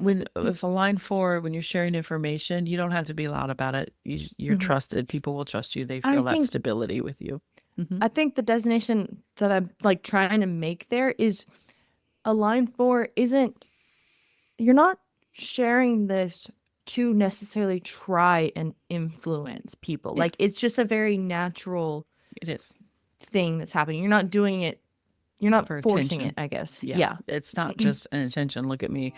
if a line 4, when you're sharing information, you don't have to be loud about it. You're Mhm. trusted. People will trust you. They I feel that think stability with you. Hmm. I think the designation that I'm like trying to make there is a line 4 isn't you're not sharing this to necessarily try and influence people. Yeah, Like it's just a very natural it is thing that's happening. You're not doing it, you're not for forcing it, attention. I guess. Yeah, Yeah. it's not just an attention. Look at me.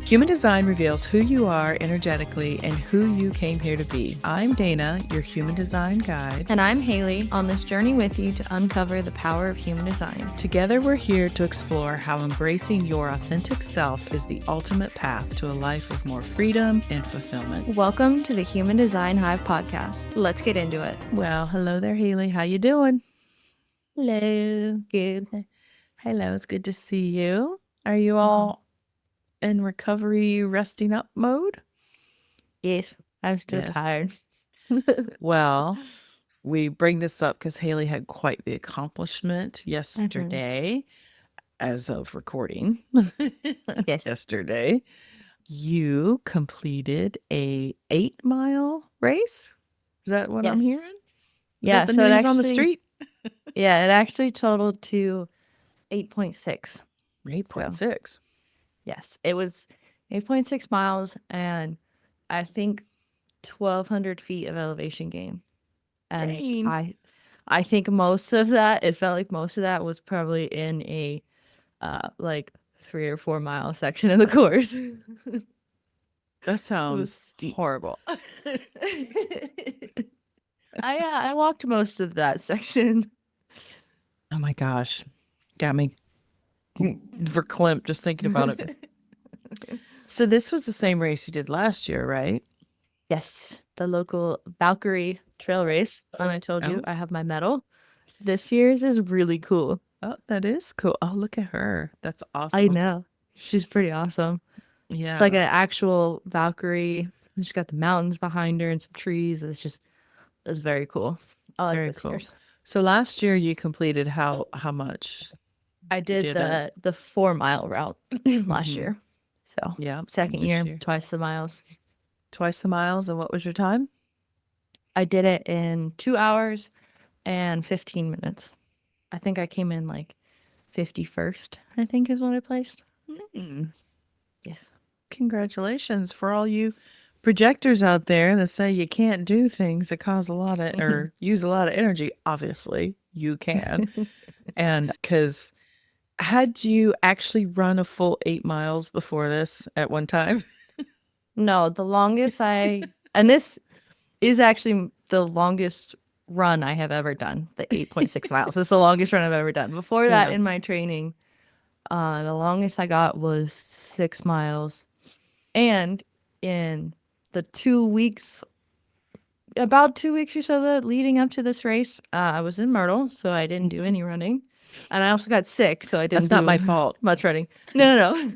Human design reveals who you are energetically and who you came here to be. I'm Dana, your human design guide. And I'm Haley, on this journey with you to uncover the power of human design. Together, we're here to explore how embracing your authentic self is the ultimate path to a life of more freedom and fulfillment. Welcome to the Human Design Hive podcast. Let's get into it. Well, hello there, Haley. How you doing? Hello. Good. Hello, it's good to see you. Are you all in recovery, resting up mode? Yes, I'm still Yes. tired. Well, we bring this up because Haley had quite the accomplishment yesterday, as of recording. Yes. Yesterday, you completed a 8-mile race. Is that what I'm Yes. hearing? Is Yeah, that the so it news on the actually- street? Yeah, it actually totaled to 8.6. 8.6. Yes, it was 8.6 miles and I think 1,200 feet of elevation gain. And Dang. I think most of that, it felt like most of that was probably in a like 3 or 4 mile section of the course. That sounds steep. horrible. I walked most of that section. Oh my gosh. Got me verklempt just thinking about it. So this was the same race you did last year, right? Yes, the local Valkyrie trail race. And I told you Oh. I have my medal. This year's is really cool. Oh, that is cool. Oh, look at her. That's awesome. I know. She's pretty awesome. Yeah. It's like an actual Valkyrie. She's got the mountains behind her and some trees. It's very cool. I like Very this cool. year's. So last year you completed how much? I did did it. the 4 mile route last Mhm. year. So Yeah. second this year, twice the miles. Twice the miles. And what was your time? I did it in 2 hours and 15 minutes. I think I came in like 51st, I think is what I placed. Mm. Yes. Congratulations for all you projectors out there that say you can't do things that cause a lot of or use a lot of energy. Obviously, you can. And because had you actually run a full 8 miles before this at one time? No, the longest and this is actually the longest run I have ever done, the 8.6 miles. It's the longest run I've ever done. Before that, Yeah. in my training, the longest I got was 6 miles. And in the 2 weeks, about 2 weeks or so leading up to this race, I was in Myrtle, so I didn't do any running. And I also got sick, so I didn't That's not do my fault. much running. No.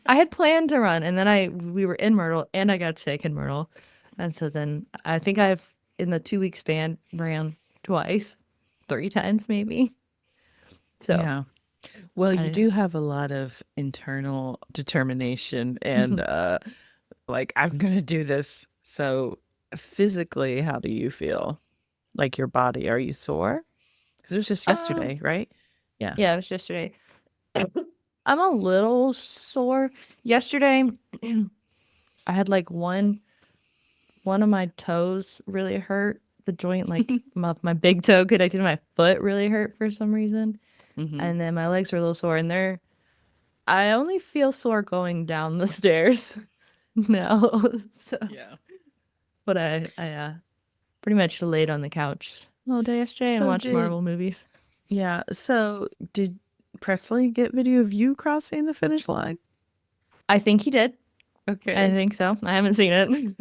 I had planned to run, and then we were in Myrtle, and I got sick in Myrtle. And so then I think I've, in the 2 week span, ran twice, 3 times maybe. So Yeah. Well, you I- do have a lot of internal determination and like I'm going to do this. So physically, how do you feel? Like your body, are you sore? Because it was just yesterday, right? Yeah. Yeah, it was yesterday. I'm a little sore. Yesterday, I had like one of my toes really hurt. The joint, like my big toe connected to my foot, really hurt for some reason. Mhm. And then my legs were a little sore. And I only feel sore going down the stairs now. So, Yeah. but I pretty much laid on the couch all day yesterday and So watched Marvel movies. Yeah. So did Presley get video of you crossing the finish line? I think he did. Okay. I think so. I haven't seen it.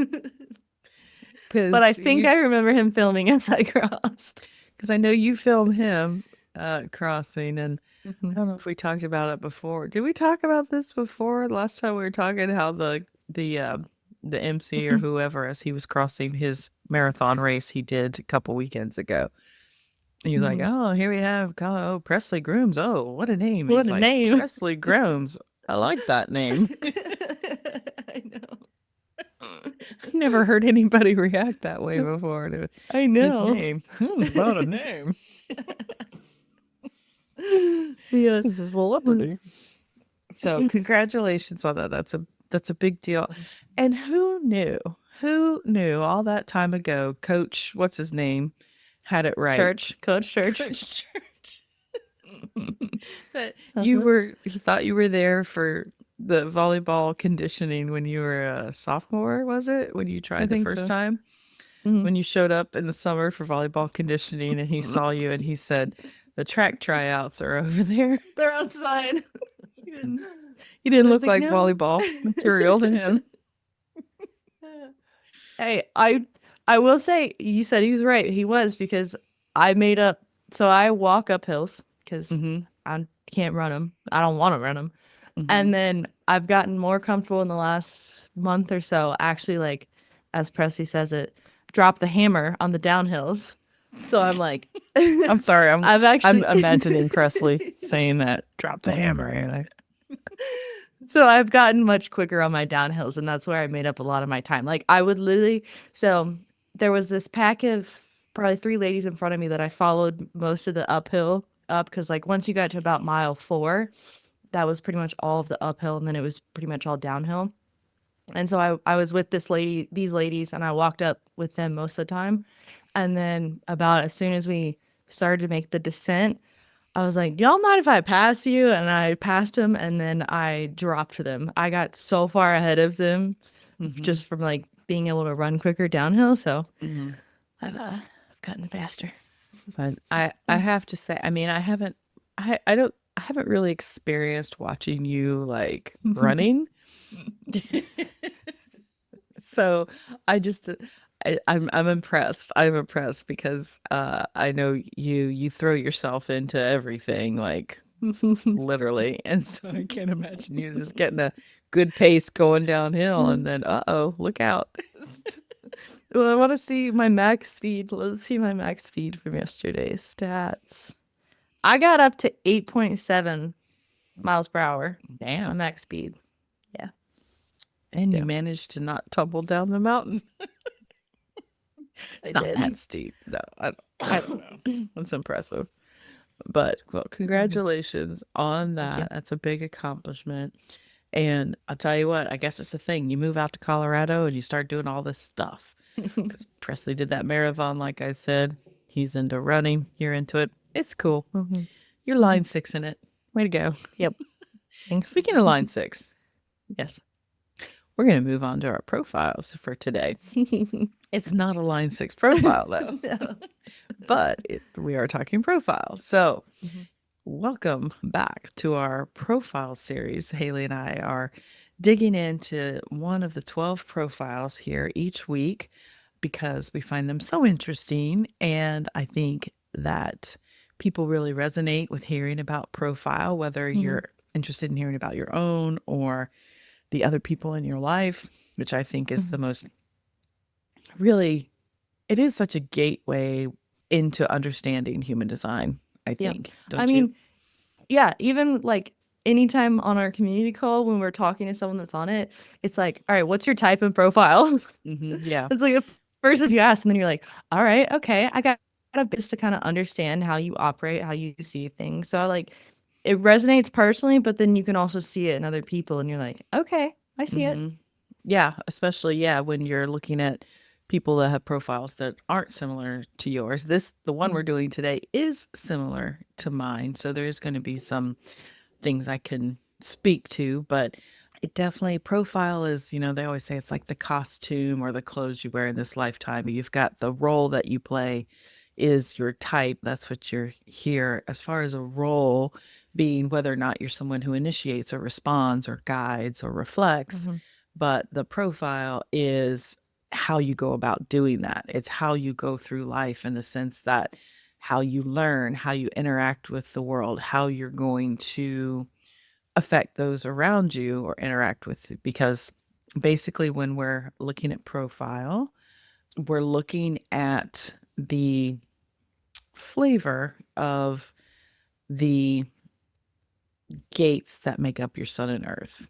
Because But I think I remember him filming as I crossed. because I know you filmed him crossing, and I don't know if we talked about it before. Did we talk about this before? Last time we were talking how the MC or whoever, as he was crossing his marathon race he did a couple weekends ago, And you're like, oh, here we have Presley Grooms. Oh, what a name. And What he's a like, name. Presley Grooms. I like that name. I know. Never heard anybody react that way before to I his know. name. What a name. Yeah. He's a celebrity. So congratulations on that. That's a big deal. And who knew? Who knew all that time ago, Coach, what's his name, had it right. Coach Church. Coach Church. That he thought you were there for the volleyball conditioning when you were a sophomore, was it? When you I tried the think first so. time? When you showed up in the summer for volleyball conditioning and he saw you and he said, the track tryouts are over there. They're outside. You didn't I was look like no. volleyball material to him. Hey, I will say you said he was right. He was, because I made up. So I walk up hills because I can't run them. I don't want to run them. And then I've gotten more comfortable in the last month or so. Actually, like as Presley says it, drop the hammer on the downhills. So I'm like, I'm sorry. I'm imagining Presley saying that. Drop the hammer. And So I've gotten much quicker on my downhills, and that's where I made up a lot of my time. Like I would literally, so there was this pack of probably 3 ladies in front of me that I followed most of the uphill up, because like once you got to about mile 4, that was pretty much all of the uphill, and then it was pretty much all downhill. And so I was with these ladies, and I walked up with them most of the time. And then about as soon as we started to make the descent, I was like, y'all mind if I pass you? And I passed them, and then I dropped them. I got so far ahead of them just from like being able to run quicker downhill. So I've gotten faster. But I have to say, I mean, I haven't really experienced watching you like running. So I'm impressed. I'm impressed because I know you throw yourself into everything, like literally. And so I can't imagine you just getting a good pace going downhill and then look out. Well, I want to see my max speed. Let's see my max speed from yesterday's stats. I got up to 8.7 miles per hour. My Damn. max speed. Yeah. And you managed to not tumble down the mountain. It's not that steep. No, I don't know. That's impressive. But well, congratulations on that. That's a big accomplishment. And I'll tell you what, I guess it's the thing. You move out to Colorado and you start doing all this stuff. Because Presley did that marathon, like I said. He's into running. You're into it. It's cool. You're line 6 in it. Way to go. Yep. Thanks. Speaking of line 6, Yes. we're going to move on to our profiles for today. It's not a line 6 profile, though. No. But we are talking profiles. So welcome back to our profile series. Haley and I are digging into one of the 12 profiles here each week because we find them so interesting. And I think that people really resonate with hearing about profile, whether you're interested in hearing about your own or the other people in your life, which I think is the most really, it is such a gateway into understanding human design, I think. Don't I you? mean, yeah, even like anytime on our community call when we're talking to someone that's on it, it's like, all right, what's your type and profile? Yeah. It's like the first is you ask, and then you're like, all right, okay, I got a bit to kind of understand how you operate, how you see things. So like it resonates personally, but then you can also see it in other people, and you're like, okay, I see it. Yeah, especially when you're looking at people that have profiles that aren't similar to yours. The one we're doing today is similar to mine, so there is going to be some things I can speak to, but it definitely profile is, they always say it's like the costume or the clothes you wear in this lifetime. You've got the role that you play is your type. That's what you're here as far as a role being, whether or not you're someone who initiates or responds or guides or reflects. But the profile is how you go about doing that. It's how you go through life in the sense that how you learn, how you interact with the world, how you're going to affect those around you or interact with, because basically when we're looking at profile, we're looking at the flavor of the gates that make up your sun and earth,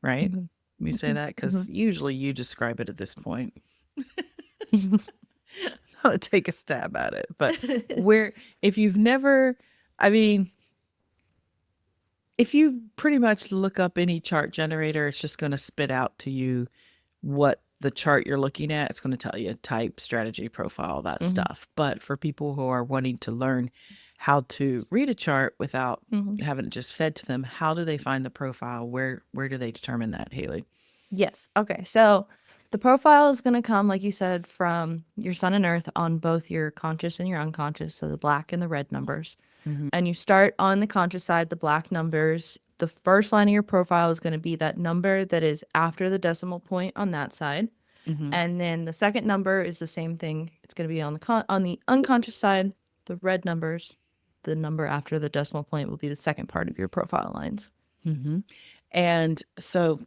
right? Mhm. Let me say that because Mhm. usually you describe it at this point. I'll take a stab at it. But where, if you've never, I mean, if you pretty much look up any chart generator, it's just going to spit out to you what the chart you're looking at. It's going to tell you type, strategy, profile, that Mhm. stuff. But for people who are wanting to learn how to read a chart without Mhm. having it just fed to them, how do they find the profile? Where do they determine that, Haley? Yes. Okay. So the profile is going to come, like you said, from your sun and earth on both your conscious and your unconscious. So the black and the red numbers. Mm-hmm. And you start on the conscious side, the black numbers. The first line of your profile is going to be that number that is after the decimal point on that side. Mm-hmm. And then the second number is the same thing. It's going to be on on the unconscious side, the red numbers. The number after the decimal point will be the second part of your profile lines. Mm-hmm. And so,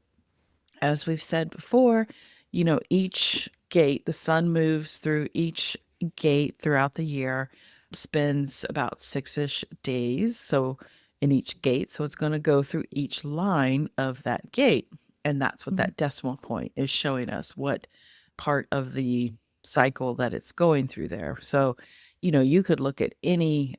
as we've said before, each gate, the sun moves through each gate throughout the year, spends about 6-ish days. So, in each gate. So, it's going to go through each line of that gate. And that's what Mhm. that decimal point is showing us, what part of the cycle that it's going through there. So, you could look at any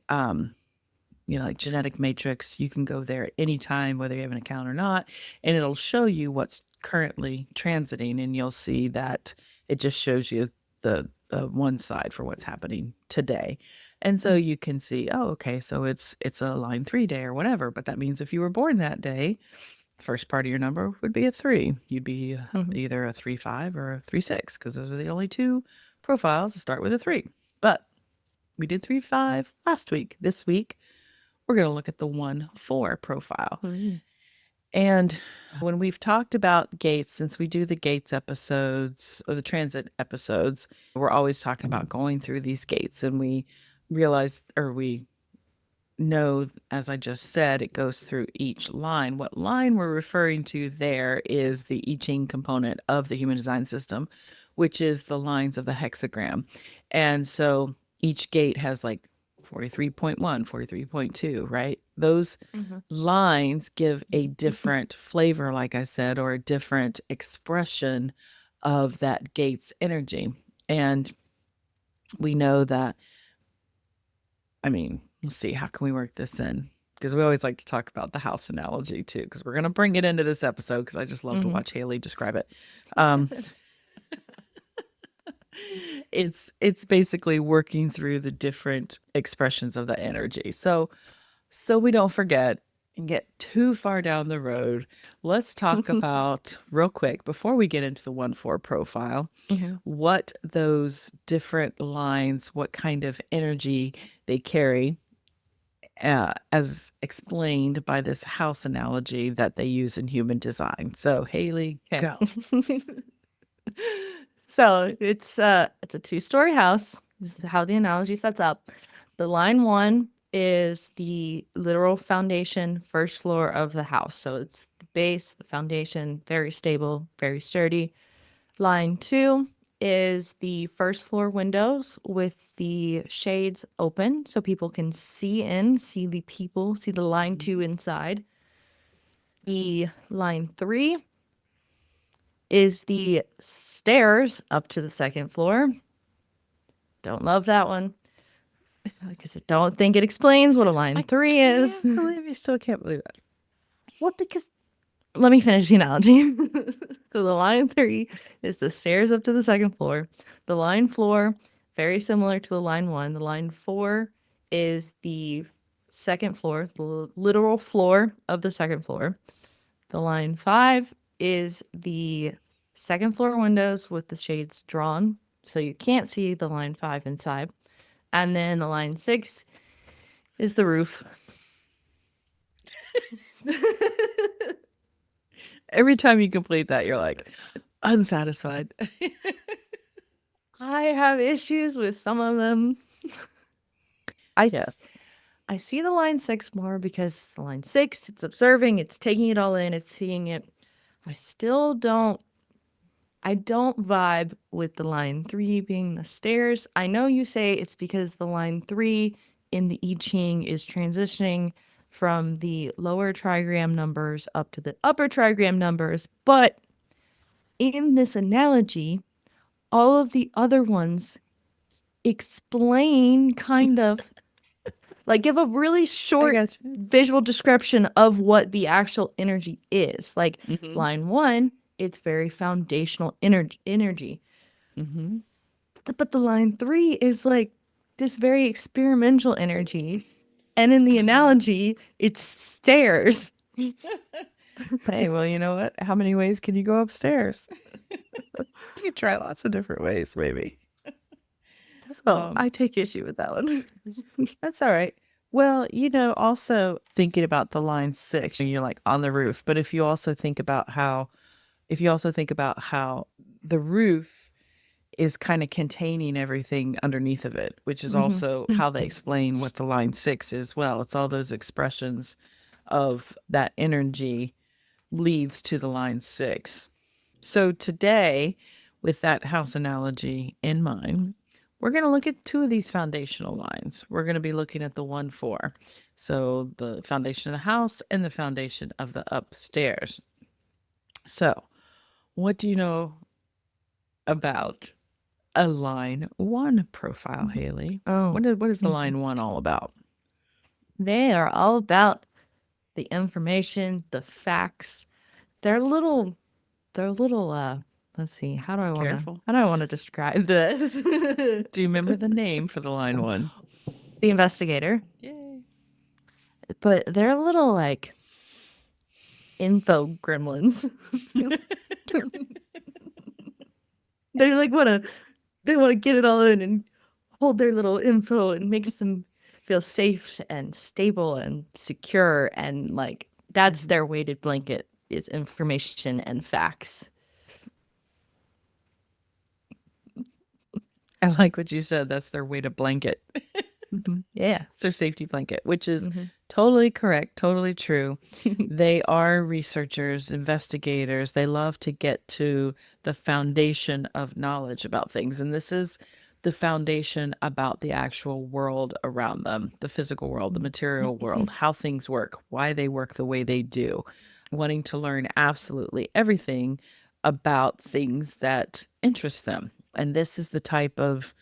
like genetic matrix. You can go there at any time, whether you have an account or not, and it'll show you what's currently transiting. And you'll see that it just shows you the one side for what's happening today. And so you can see, oh, okay, so it's a line 3 day or whatever. But that means if you were born that day, the first part of your number would be a 3. You'd be Mhm. either a 3-5 or a 3-6, because those are the only two profiles that start with a 3. But we did 3-5 last week. This week we're going to look at the 1-4 profile. Mhm. And when we've talked about gates, since we do the gates episodes or the transit episodes, we're always talking about going through these gates. And we realize, or we know, as I just said, it goes through each line. What line we're referring to there is the I Ching component of the human design system, which is the lines of the hexagram. And so each gate has like 43.1, 43.2, right? Those Mhm. lines give a different flavor, like I said, or a different expression of that gate's energy. And we know that, I mean, let's see, how can we work this in? Because we always like to talk about the house analogy too, because we're going to bring it into this episode because I just love to Mhm. watch Haley describe it. Um, it's basically working through the different expressions of the energy. So we don't forget and get too far down the road, let's talk about real quick before we get into the 1-4 profile, Mhm. what those different lines, what kind of energy they carry, as explained by this house analogy that they use in human design. So, Haley, Okay. go. So it's a two-story house. This is how the analogy sets up. The line one is the literal foundation, first floor of the house. So it's the base, the foundation, very stable, very sturdy. Line two is the first floor windows with the shades open so people can see in, see the people, see the line two inside. The line three is the stairs up to the second floor. Don't love that one because I don't think it explains what a line I three is. can't believe you still can't believe that. What? Because let me finish the analogy. So the line three is the stairs up to the second floor. The line floor, very similar to the line one. The line four is the second floor, the literal floor of the second floor. The line five is the second floor windows with the shades drawn, so you can't see the line five inside. And then the line six is the roof. Every time you complete that, you're like, unsatisfied. I have issues with some of them. I, s- Yes. I see the line six more because the line six, it's observing, it's taking it all in, it's seeing it. I still don't. I don't vibe with the line 3 being the stairs. I know you say it's because the line 3 in the I Ching is transitioning from the lower trigram numbers up to the upper trigram numbers, but in this analogy, all of the other ones explain kind of like give a really I short got you. visual description of what the actual energy is. Like Mm-hmm. line 1, it's very foundational energy. Mm-hmm. But the line 3 is like this very experimental energy. And in the analogy, it's stairs. Hey, well, you know what? How many ways can you go upstairs? You can try lots of different ways, maybe. So I take issue with that one. That's all right. Well, also thinking about the line 6, you're like on the roof, but if you also think about how the roof is kind of containing everything underneath of it, which is Mhm. also how they explain what the line 6 is. Well, it's all those expressions of that energy leads to the line 6. So today, with that house analogy in mind, we're going to look at two of these foundational lines. We're going to be looking at the 1-4. So the foundation of the house and the foundation of the upstairs. So, what do you know about a line 1 profile, Haley? Oh, What is the line 1 all about? they are all about the information, the facts. They're little, let's see, Careful. how do I want to describe this? Do you remember the name for the line 1? The investigator. Yay. But they're little like info gremlins. They like they want to get it all in and hold their little info and makes them feel safe and stable and secure, and like that's their weighted blanket is information and facts. I like what you said. That's their weighted blanket. Yeah. It's their safety blanket, which is Mm-hmm. totally correct, totally true. They are researchers, investigators. They love to get to the foundation of knowledge about things. And this is the foundation about the actual world around them, the physical world, the material world, how things work, why they work the way they do, wanting to learn absolutely everything about things that interest them. And this is the type of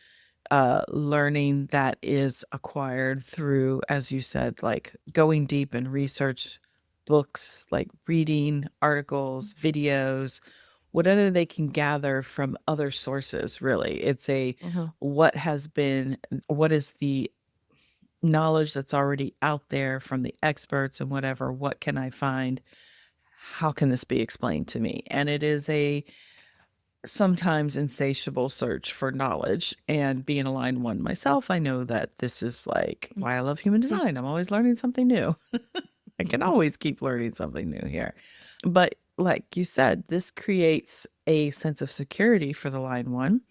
learning that is acquired through, as you said, like going deep in research, books, like reading articles, videos, whatever they can gather from other sources, really. It's a Uh-huh. what is the knowledge that's already out there from the experts and whatever, what can I find? How can this be explained to me? And it is a sometimes insatiable search for knowledge, and being a line 1 myself, I know that this is like why I love human design. I'm always learning something new. I can always keep learning something new here. But like you said, this creates a sense of security for the line 1,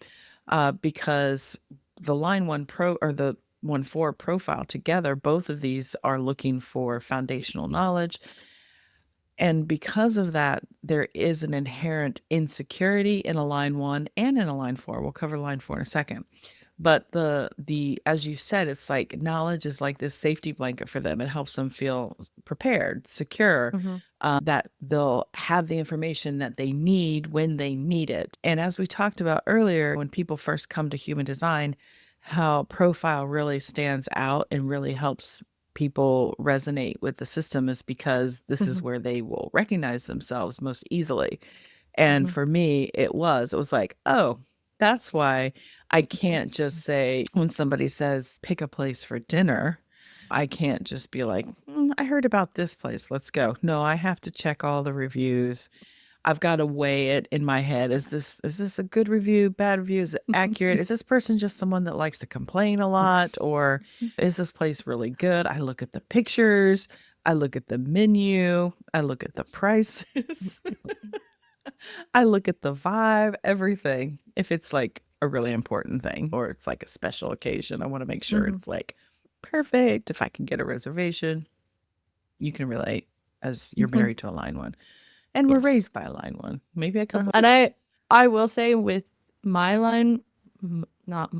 because the line 1 pro or the 1-4 profile together, both of these are looking for foundational knowledge. And because of that, there is an inherent insecurity in a line 1 and in a line 4. We'll cover line 4 in a second. But the as you said, it's like knowledge is like this safety blanket for them. It helps them feel prepared, secure, Mhm. that they'll have the information that they need when they need it. And as we talked about earlier, when people first come to human design, how profile really stands out and really helps people resonate with the system is because this is Mhm. where they will recognize themselves most easily. And Mhm. for me, it was like, oh, that's why I can't just say, when somebody says, pick a place for dinner, I can't just be like, I heard about this place. Let's go. No, I have to check all the reviews. I've got to weigh it in my head. Is this a good review, bad review? Is it accurate? Is this person just someone that likes to complain a lot? Or is this place really good? I look at the pictures, I look at the menu, I look at the prices, I look at the vibe, everything. If it's like a really important thing or it's like a special occasion, I want to make sure Mhm. it's like perfect. If I can get a reservation, you can relate as you're Mhm. married to a line 1. And we're Yes. raised by a line 1. Maybe a couple. And I will say with my line,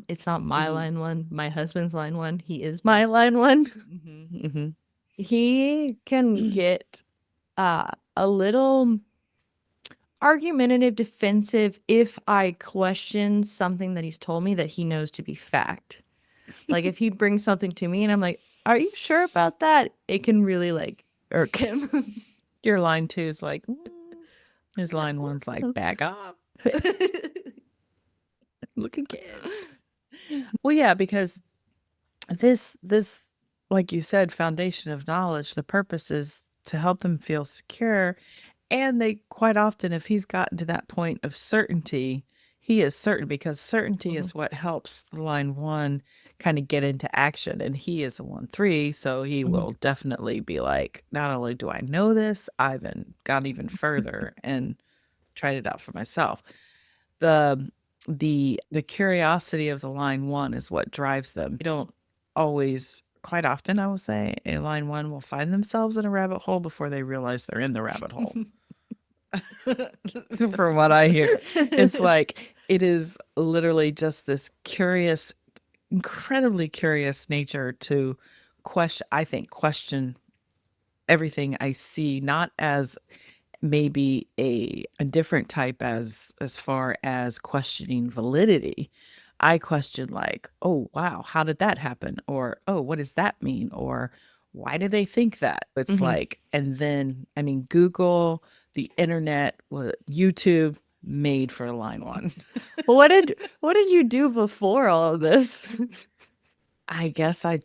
it's not my Mhm. line one, my husband's line one. He is my line one. Mm-hmm. He can get a little argumentative, defensive if I question something that he's told me that he knows to be fact. Like if he brings something to me and I'm like, "Are you sure about that?" It can really like irk him. Your line two is like, his line one's like, back off. Look again. Well, yeah, because this, like you said, foundation of knowledge, the purpose is to help him feel secure. And they quite often, if he's gotten to that point of certainty, he is certain because certainty Mhm. is what helps the line one kind of get into action. And he is a 1-3, so he Mhm. will definitely be like, not only do I know this, I've gone even further and tried it out for myself. The the curiosity of the line one is what drives them. You don't always, quite often, I will say, a line one will find themselves in a rabbit hole before they realize they're in the rabbit hole. From what I hear, it's like it is literally just this curious, incredibly curious nature to question everything I see, not as maybe a different type as far as questioning validity. I question like, oh wow, how did that happen? Or oh, what does that mean? Or why do they think that? It's Mhm. like, and then I mean, Google, the internet, YouTube made for line one. Well, what did you do before all of this? I guess I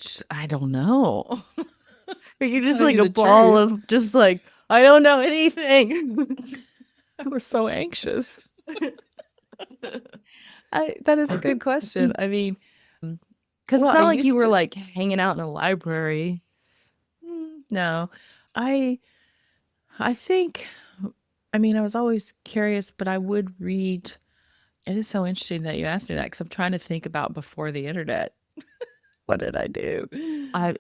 don't know. Are you To just tell like you a the ball truth, of just like I don't know anything? I was so anxious. That is a good question. I mean, Because it's well, I not like you used were to. like hanging out in a library. No. I I think I mean, I was always curious, but I would read. It is so interesting that you asked me that because I'm trying to think about before the internet. What did I do?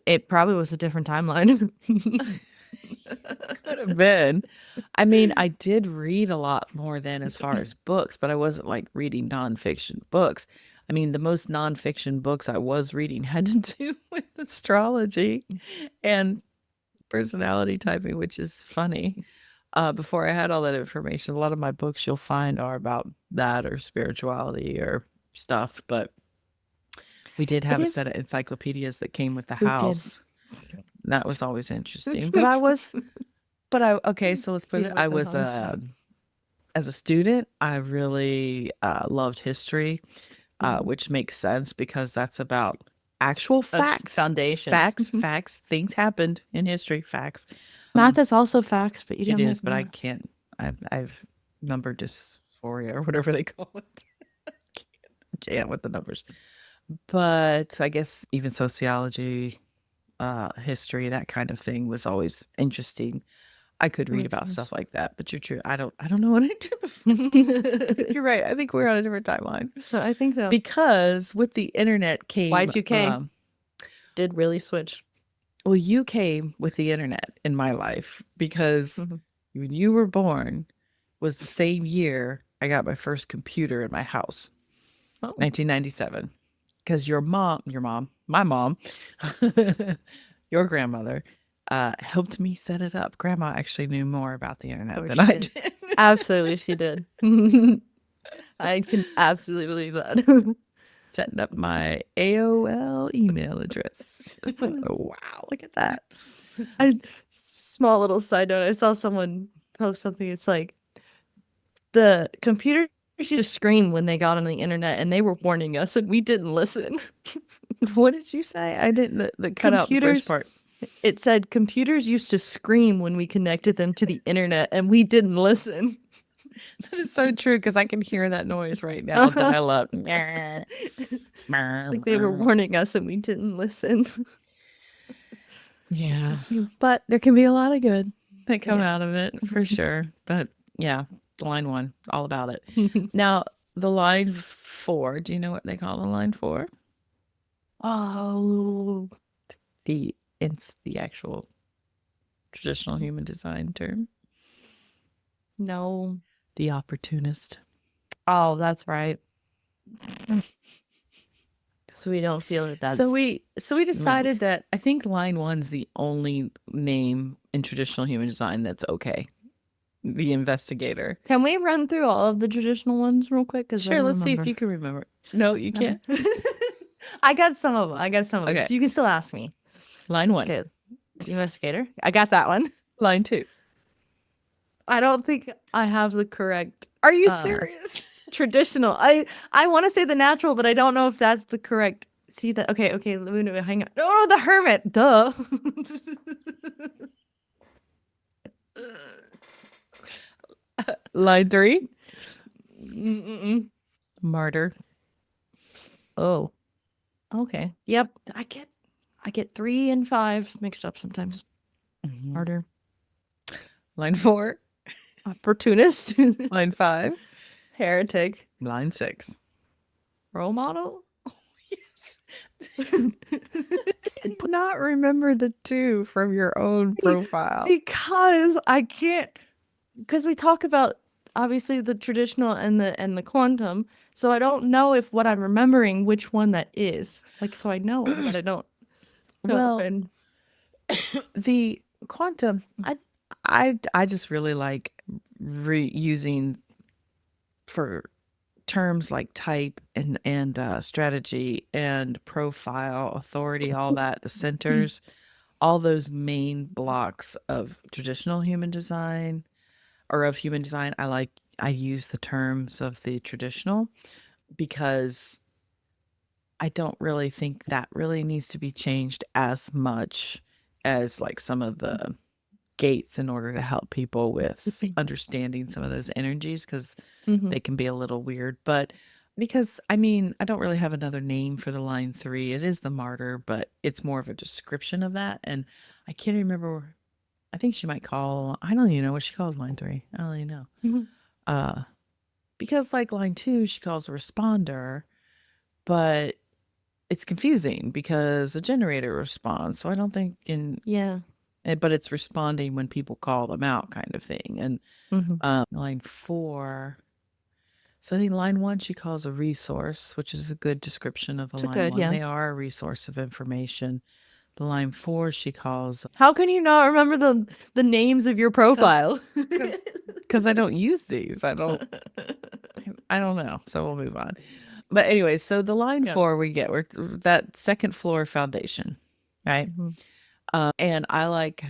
It probably was a different timeline. Could have been. I mean, I did read a lot more then as far as books, but I wasn't like reading nonfiction books. I mean, the most nonfiction books I was reading had to do with astrology and personality typing, which is funny. Before I had all that information, a lot of my books you'll find are about that or spirituality or stuff. But we did It have a is. set of encyclopedias that came with the We did. house. That was always interesting. Okay, so let's put it, Came I with the was, house. as a student, I really loved history, Mhm. which makes sense because that's about actual That's facts. foundation. Facts. Things happened in history, facts. Math is also facts, but you It don't is, make but I math. can't. I've number dysphoria or whatever they call it. Can't with the numbers. But I guess even sociology, history, that kind of thing was always interesting. I could read Makes about sense. stuff like that, but you're true. I don't know what I did before. I think you're right. I think we're on a different timeline So I think so. because with the internet came, Y2K did really switch. well, you came with the internet in my life because Mhm. when you were born was the same year I got my first computer in my house, Oh, 1997. Because my mom, your grandmother, helped me set it up. Grandma actually knew more about the of internet course than she I did. did. Absolutely, she did. I can absolutely believe that. Setting up my AOL email address. Oh, wow, look at that. I small little side note. I saw someone post something. It's like the computers used to scream when they got on the internet, and they were warning us, and we didn't listen. What did you say? I didn't cut out the first Computers. part. It said computers used to scream when we connected them to the internet, and we didn't listen. That is so true because I can hear that noise right now. Uh-huh. Dial up. Like they were warning us, and we didn't listen. Yeah. But there can be a lot of good that come Yes. out of it for sure. But yeah, line one, all about it. Now, the line four, do you know what they call the line four? Oh, It's the actual traditional human design term. no. The opportunist. Oh, that's right. So we don't feel that So that's we decided nice. that I think line one's the only name in traditional human design that's okay. The investigator. Can we run through all of the traditional ones real quick? Because I Sure, don't let's see if remember. you can remember. No, you can't. I got some of them. I got some of them. Okay. So you can still ask me. Line one. Okay. The investigator. I got that one. Line two. I don't think I have the correct Are you serious? traditional. I want to say the natural, but I don't know if that's the correct. See that? Okay, okay. Hang on. No, the hermit. Duh. Line three. Mm-mm. Martyr. Oh. Okay. Yep. I get 3 and 5 mixed up sometimes. Mhm. Martyr. Line four. Opportunist. Line five. Heretic. Line six. Role model. Yes. Can not remember the two from your own profile. Because I can't, because we talk about obviously the traditional and the quantum, so I don't know if what I'm remembering which one that is. Like, so I know, but I don't know. Well, And the quantum, I just really like reusing for terms like type and strategy and profile, authority, all that, the centers, all those main blocks of traditional human design or of human design. I use the terms of the traditional because I don't really think that really needs to be changed as much as like some of the gates in order to help people with understanding some of those energies because Mhm. they can be a little weird. But because I mean, I don't really have another name for the line three. It is the martyr, but it's more of a description of that. And I can't remember. I think she might call. I don't even know what she calls line three. I don't even know. Mhm. Uh, because like line two, she calls a responder, but it's confusing because a generator responds. So I don't think Yeah. but it's responding when people call them out, kind of thing. And Mhm. line four. So I think line one she calls a resource, which is a good description of a It's a line good, one. yeah. They are a resource of information. The line four she calls How can you not remember the names of your profile? because I don't use these. I don't know. So we'll move on. But anyway, so the line Yeah. four we get we're that second floor foundation, right? Mhm. And I like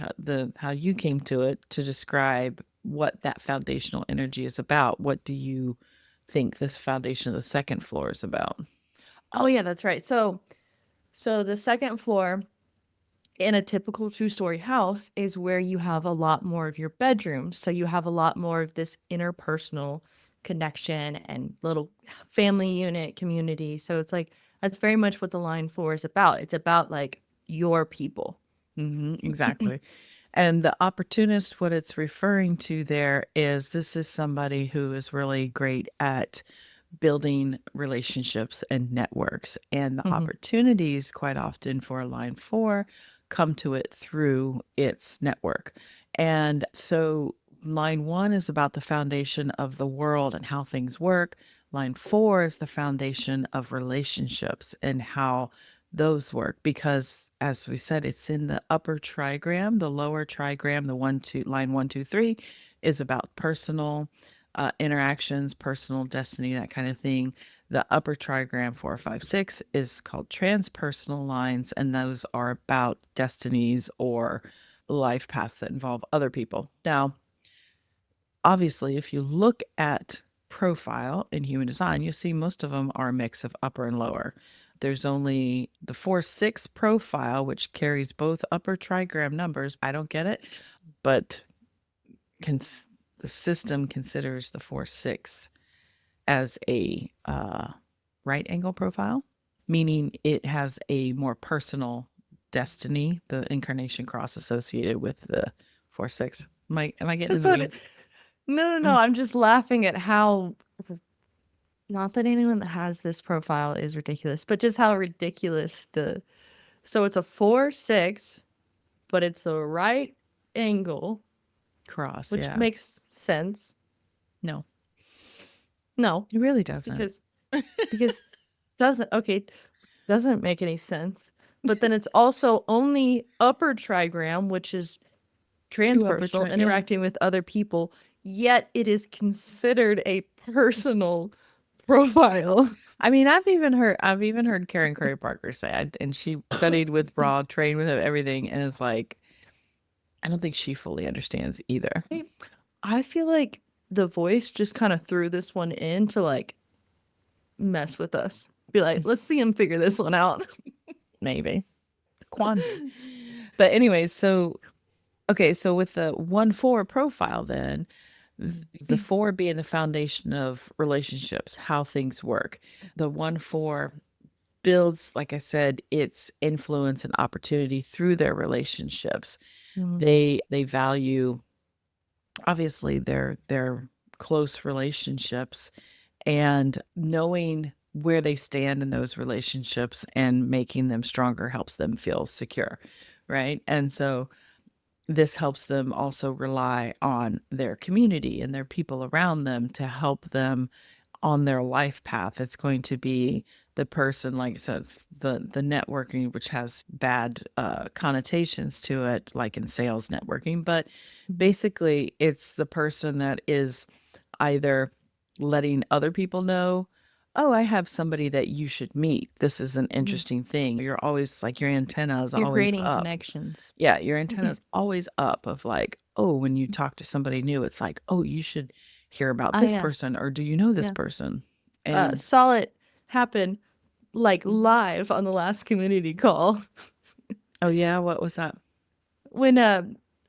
how you came to it to describe what that foundational energy is about. What do you think this foundation of the second floor is about? Oh yeah, that's right. So the second floor in a typical two-story house is where you have a lot more of your bedrooms. So you have a lot more of this interpersonal connection and little family unit community. So it's like that's very much what the line 4 is about. It's about like your people. Exactly. And the opportunist, what it's referring to there is this is somebody who is really great at building relationships and networks. And the Mhm. opportunities, quite often for line four, come to it through its network. And so line one is about the foundation of the world and how things work. Line four is the foundation of relationships and how those work because as we said it's in the upper trigram, the lower trigram, the one two line 1 2 3 is about personal interactions, personal destiny, that kind of thing. The upper trigram 4 5 6 is called transpersonal lines, and those are about destinies or life paths that involve other people. Now, obviously, if you look at profile in human design, you see most of them are a mix of upper and lower. There's only the 4 6 profile, which carries both upper trigram numbers. I don't get it, but cons- the system considers the 4 6 as a right angle profile, meaning it has a more personal destiny, the incarnation cross associated with the 4 6. Am I getting in That's the what it, weeds? no, no, no. I'm just laughing at how not that anyone that has this profile is ridiculous, but just how ridiculous the so it's a 4 6, but it's a right angle, Cross, which yeah. makes sense. No. No, It really doesn't. because because doesn't make any sense. But then it's also only upper trigram, which is Two upper transpersonal, yeah. interacting with other people, yet it is considered a personal profile. I mean, I've even heard Karen Curry Parker say, and she studied with Broad, trained with everything, and it's like, I don't think she fully understands either. I feel like the voice just kind of threw this one in to like mess with us. Be like, let's see him figure this one out. Maybe quantum. But anyways, so okay, so with the 1-4 profile, then the 4 being the foundation of relationships, how things work. The 1-4 builds, like I said, its influence and opportunity through their relationships. Mhm. They value obviously their close relationships, and knowing where they stand in those relationships and making them stronger helps them feel secure, right? And so this helps them also rely on their community and their people around them to help them on their life path. It's going to be the person, like, so it's the networking, which has bad connotations to it, like in sales networking, but basically it's the person that is either letting other people know, oh, I have somebody that you should meet, this is an Mhm. interesting thing. You're always like, your antenna is You're always creating up. connections. Yeah, your antenna's always up of like, oh, when you talk to somebody new, it's like, oh, you should hear about I this person, or do you know this yeah. person? And Saw it happen like live on the last community call oh yeah, what was that? when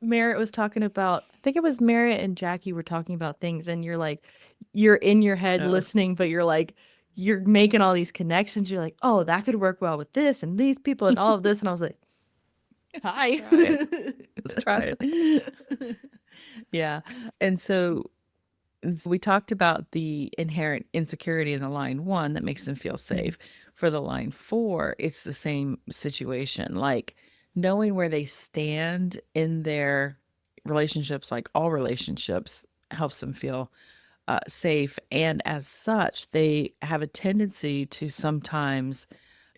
Merritt was talking about. I think it was Merritt and Jackie were talking about things, and you're like, you're in your head Oh, listening, but you're like, you're making all these connections. You're like, oh, that could work well with this and these people and all of this, and I was like, let's hi. try it. Let's try it. Yeah. And so we talked about the inherent insecurity in the line 1 that makes them feel safe. For the line 4, it's the same situation. Like knowing where they stand in their relationships, like all relationships, helps them feel safe. And as such, they have a tendency to sometimes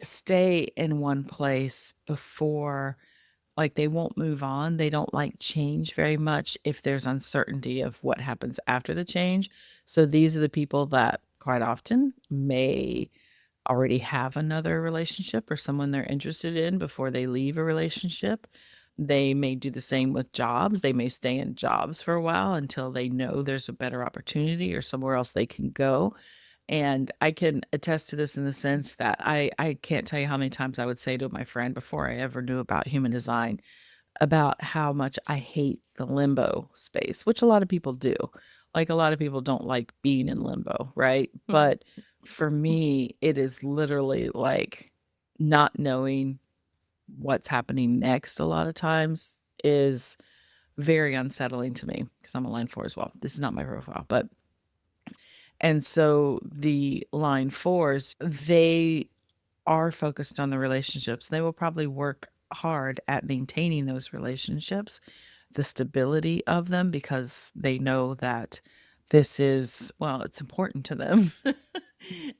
stay in one place before, like, they won't move on. They don't like change very much if there's uncertainty of what happens after the change. So these are the people that quite often may already have another relationship or someone they're interested in before they leave a relationship. They may do the same with jobs. They may stay in jobs for a while until they know there's a better opportunity or somewhere else they can go. And I can attest to this in the sense that I can't tell you how many times I would say to my friend before I ever knew about human design about how much I hate the limbo space, which a lot of people do. Like, a lot of people don't like being in limbo, right? But for me, it is literally like not knowing what's happening next a lot of times is very unsettling to me because I'm a line 4 as well. This is not my profile, but and so the line 4s, they are focused on the relationships. They will probably work hard at maintaining those relationships, the stability of them, because they know that this is, well, it's important to them.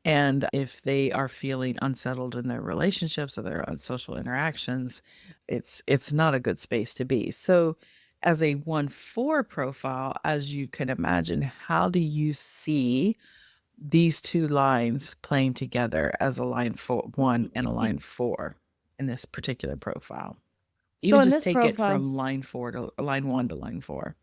And if they are feeling unsettled in their relationships or their social interactions, it's not a good space to be. So as a 1-4 profile, as you can imagine, how do you see these two lines playing together as a line 1 and a line 4 in this particular profile? So Even in just this take it profile, from line 4 to line 1 to line 4.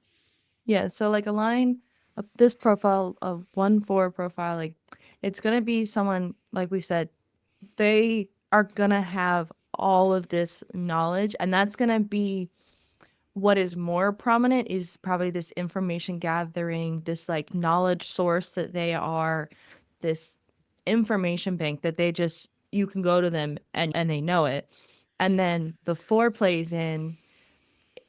yeah, so like a line of this profile of 1-4 profile, like it's gonna be someone, like we said, they are gonna have all of this knowledge, and that's gonna be what is more prominent is probably this information gathering, this like knowledge source that they are, this information bank that they just, you can go to them and they know it. And then the 4 plays in,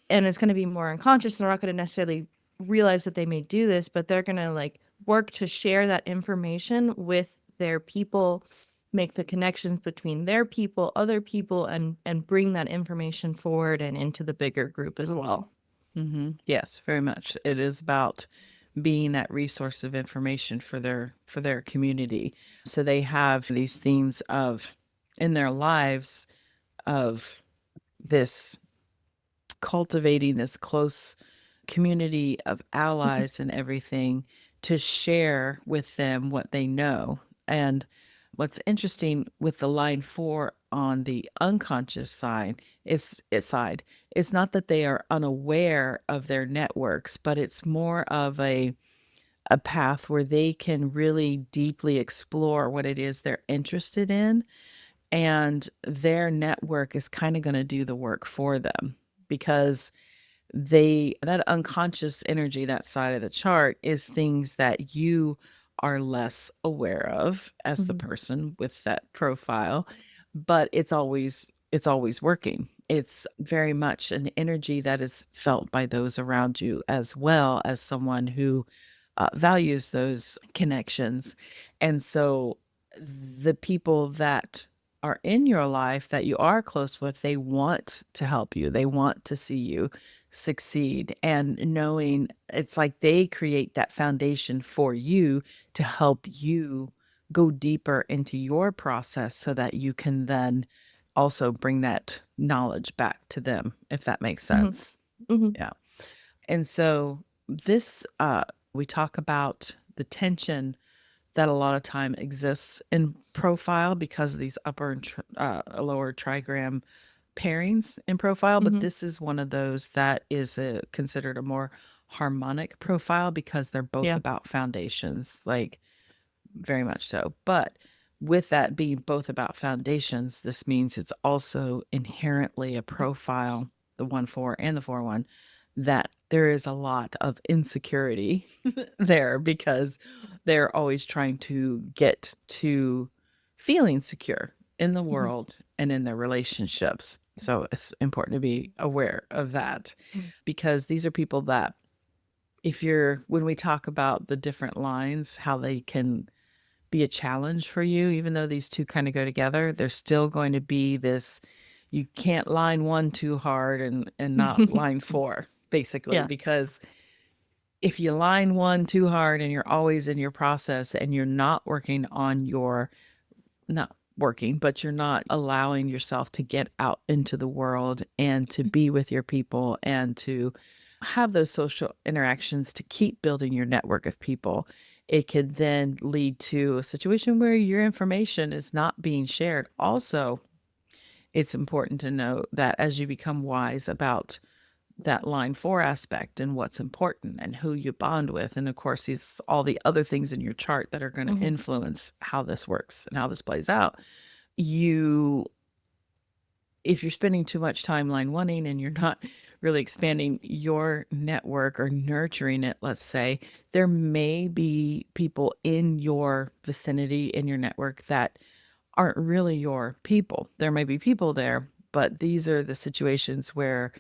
and it's going to be more unconscious. They're not going to necessarily realize that they may do this, but they're going to like work to share that information with their people, make the connections between their people, other people, and bring that information forward and into the bigger group as well. Yes, very much. It is about being that resource of information for their community. So they have these themes of in their lives of this cultivating this close community of allies and everything to share with them what they know. And what's interesting with the line 4 on the unconscious side, it's not that they are unaware of their networks, but it's more of a path where they can really deeply explore what it is they're interested in, and their network is kind of going to do the work for them because that unconscious energy, that side of the chart, is things that you are less aware of as the Mhm. person with that profile, but it's always working. It's very much an energy that is felt by those around you, as well as someone who values those connections. And so the people that are in your life that you are close with, they want to help you. They want to see you succeed. And knowing it's like they create that foundation for you to help you go deeper into your process so that you can then also bring that knowledge back to them, if that makes Mhm. sense. Mhm. Yeah. And so this we talk about the tension that a lot of time exists in profile because of these upper and lower trigram pairings in profile, but Mhm. this is one of those that is considered a more harmonic profile because they're both Yeah. about foundations, like very much so. But with that being both about foundations, this means it's also inherently a profile, the 1-4 and the 4-1, that there is a lot of insecurity there because they're always trying to get to feeling secure in the Mhm. world and in their relationships. So it's important to be aware of that Mhm. because these are people that, when we talk about the different lines, how they can be a challenge for you, even though these two kind of go together, there's still going to be this, you can't line one too hard and not line four, basically, Yeah. because if you line one too hard and you're always in your process and you're not working on your not working, but you're not allowing yourself to get out into the world and to be with your people and to have those social interactions to keep building your network of people, it could then lead to a situation where your information is not being shared. Also, it's important to know that as you become wise about that line 4 aspect and what's important and who you bond with, and of course these all the other things in your chart that are going to Mhm. influence how this works and how this plays out, you if you're spending too much time line wanting and you're not really expanding your network or nurturing it, let's say, there may be people in your vicinity, in your network, that aren't really your people. There may be people there, but these are the situations where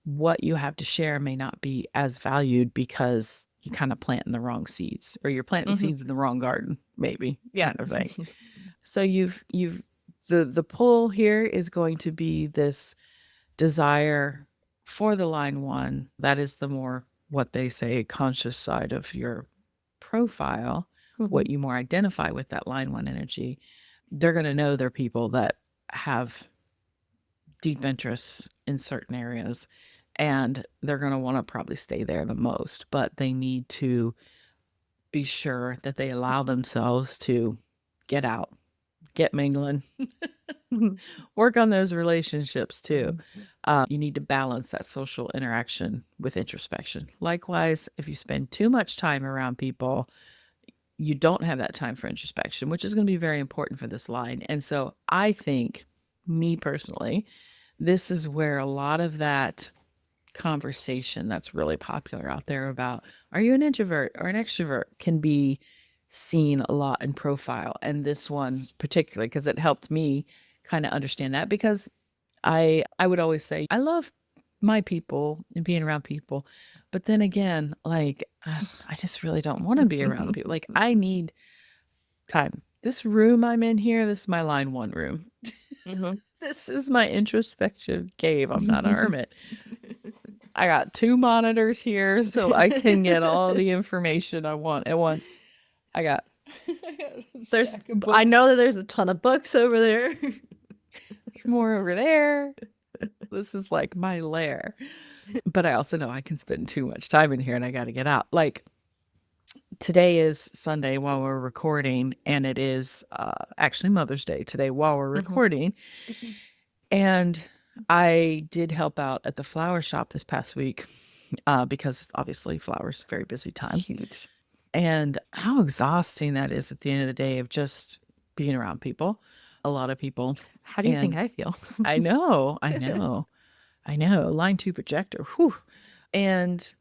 what you have to share may not be as valued because you kind of planting the wrong seeds or you're planting Mhm. seeds in the wrong garden, maybe Yeah. kind of thing. So you've the pull here is going to be this desire for the line 1. That is the more what they say conscious side of your profile, Mhm. what you more identify with that line 1 energy. They're going to know they're people that have deep interests in certain areas and they're going to want to probably stay there the most, but they need to be sure that they allow themselves to get out, get mingling, Mhm. work on those relationships too. Mhm. You need to balance that social interaction with introspection. Likewise, if you spend too much time around people, you don't have that time for introspection, which is going to be very important for this line. And so I think, me personally, this is where a lot of that conversation that's really popular out there about are you an introvert or an extrovert can be seen a lot in profile. And this one particularly, because it helped me kind of understand that because I would always say I love my people and being around people. But then again, like I just really don't want to be around people. Like I need time. This room I'm in here, this is my line 1 room. Mhm. This is my introspection cave. I'm not a hermit. I got 2 monitors here so I can get all the information I want at once. I got a There's, stack of I books. know that there's a ton of books over there. More over there. This is like my lair. But I also know I can spend too much time in here and I got to get out. Like today is Sunday while we're recording, and it is actually Mother's Day today while we're recording. And I did help out at the flower shop this past week because obviously flowers, very busy time. Huge. And how exhausting that is at the end of the day of just being around people, a lot of people. How do you think And I feel? I know. Line 2 projector. Whew. And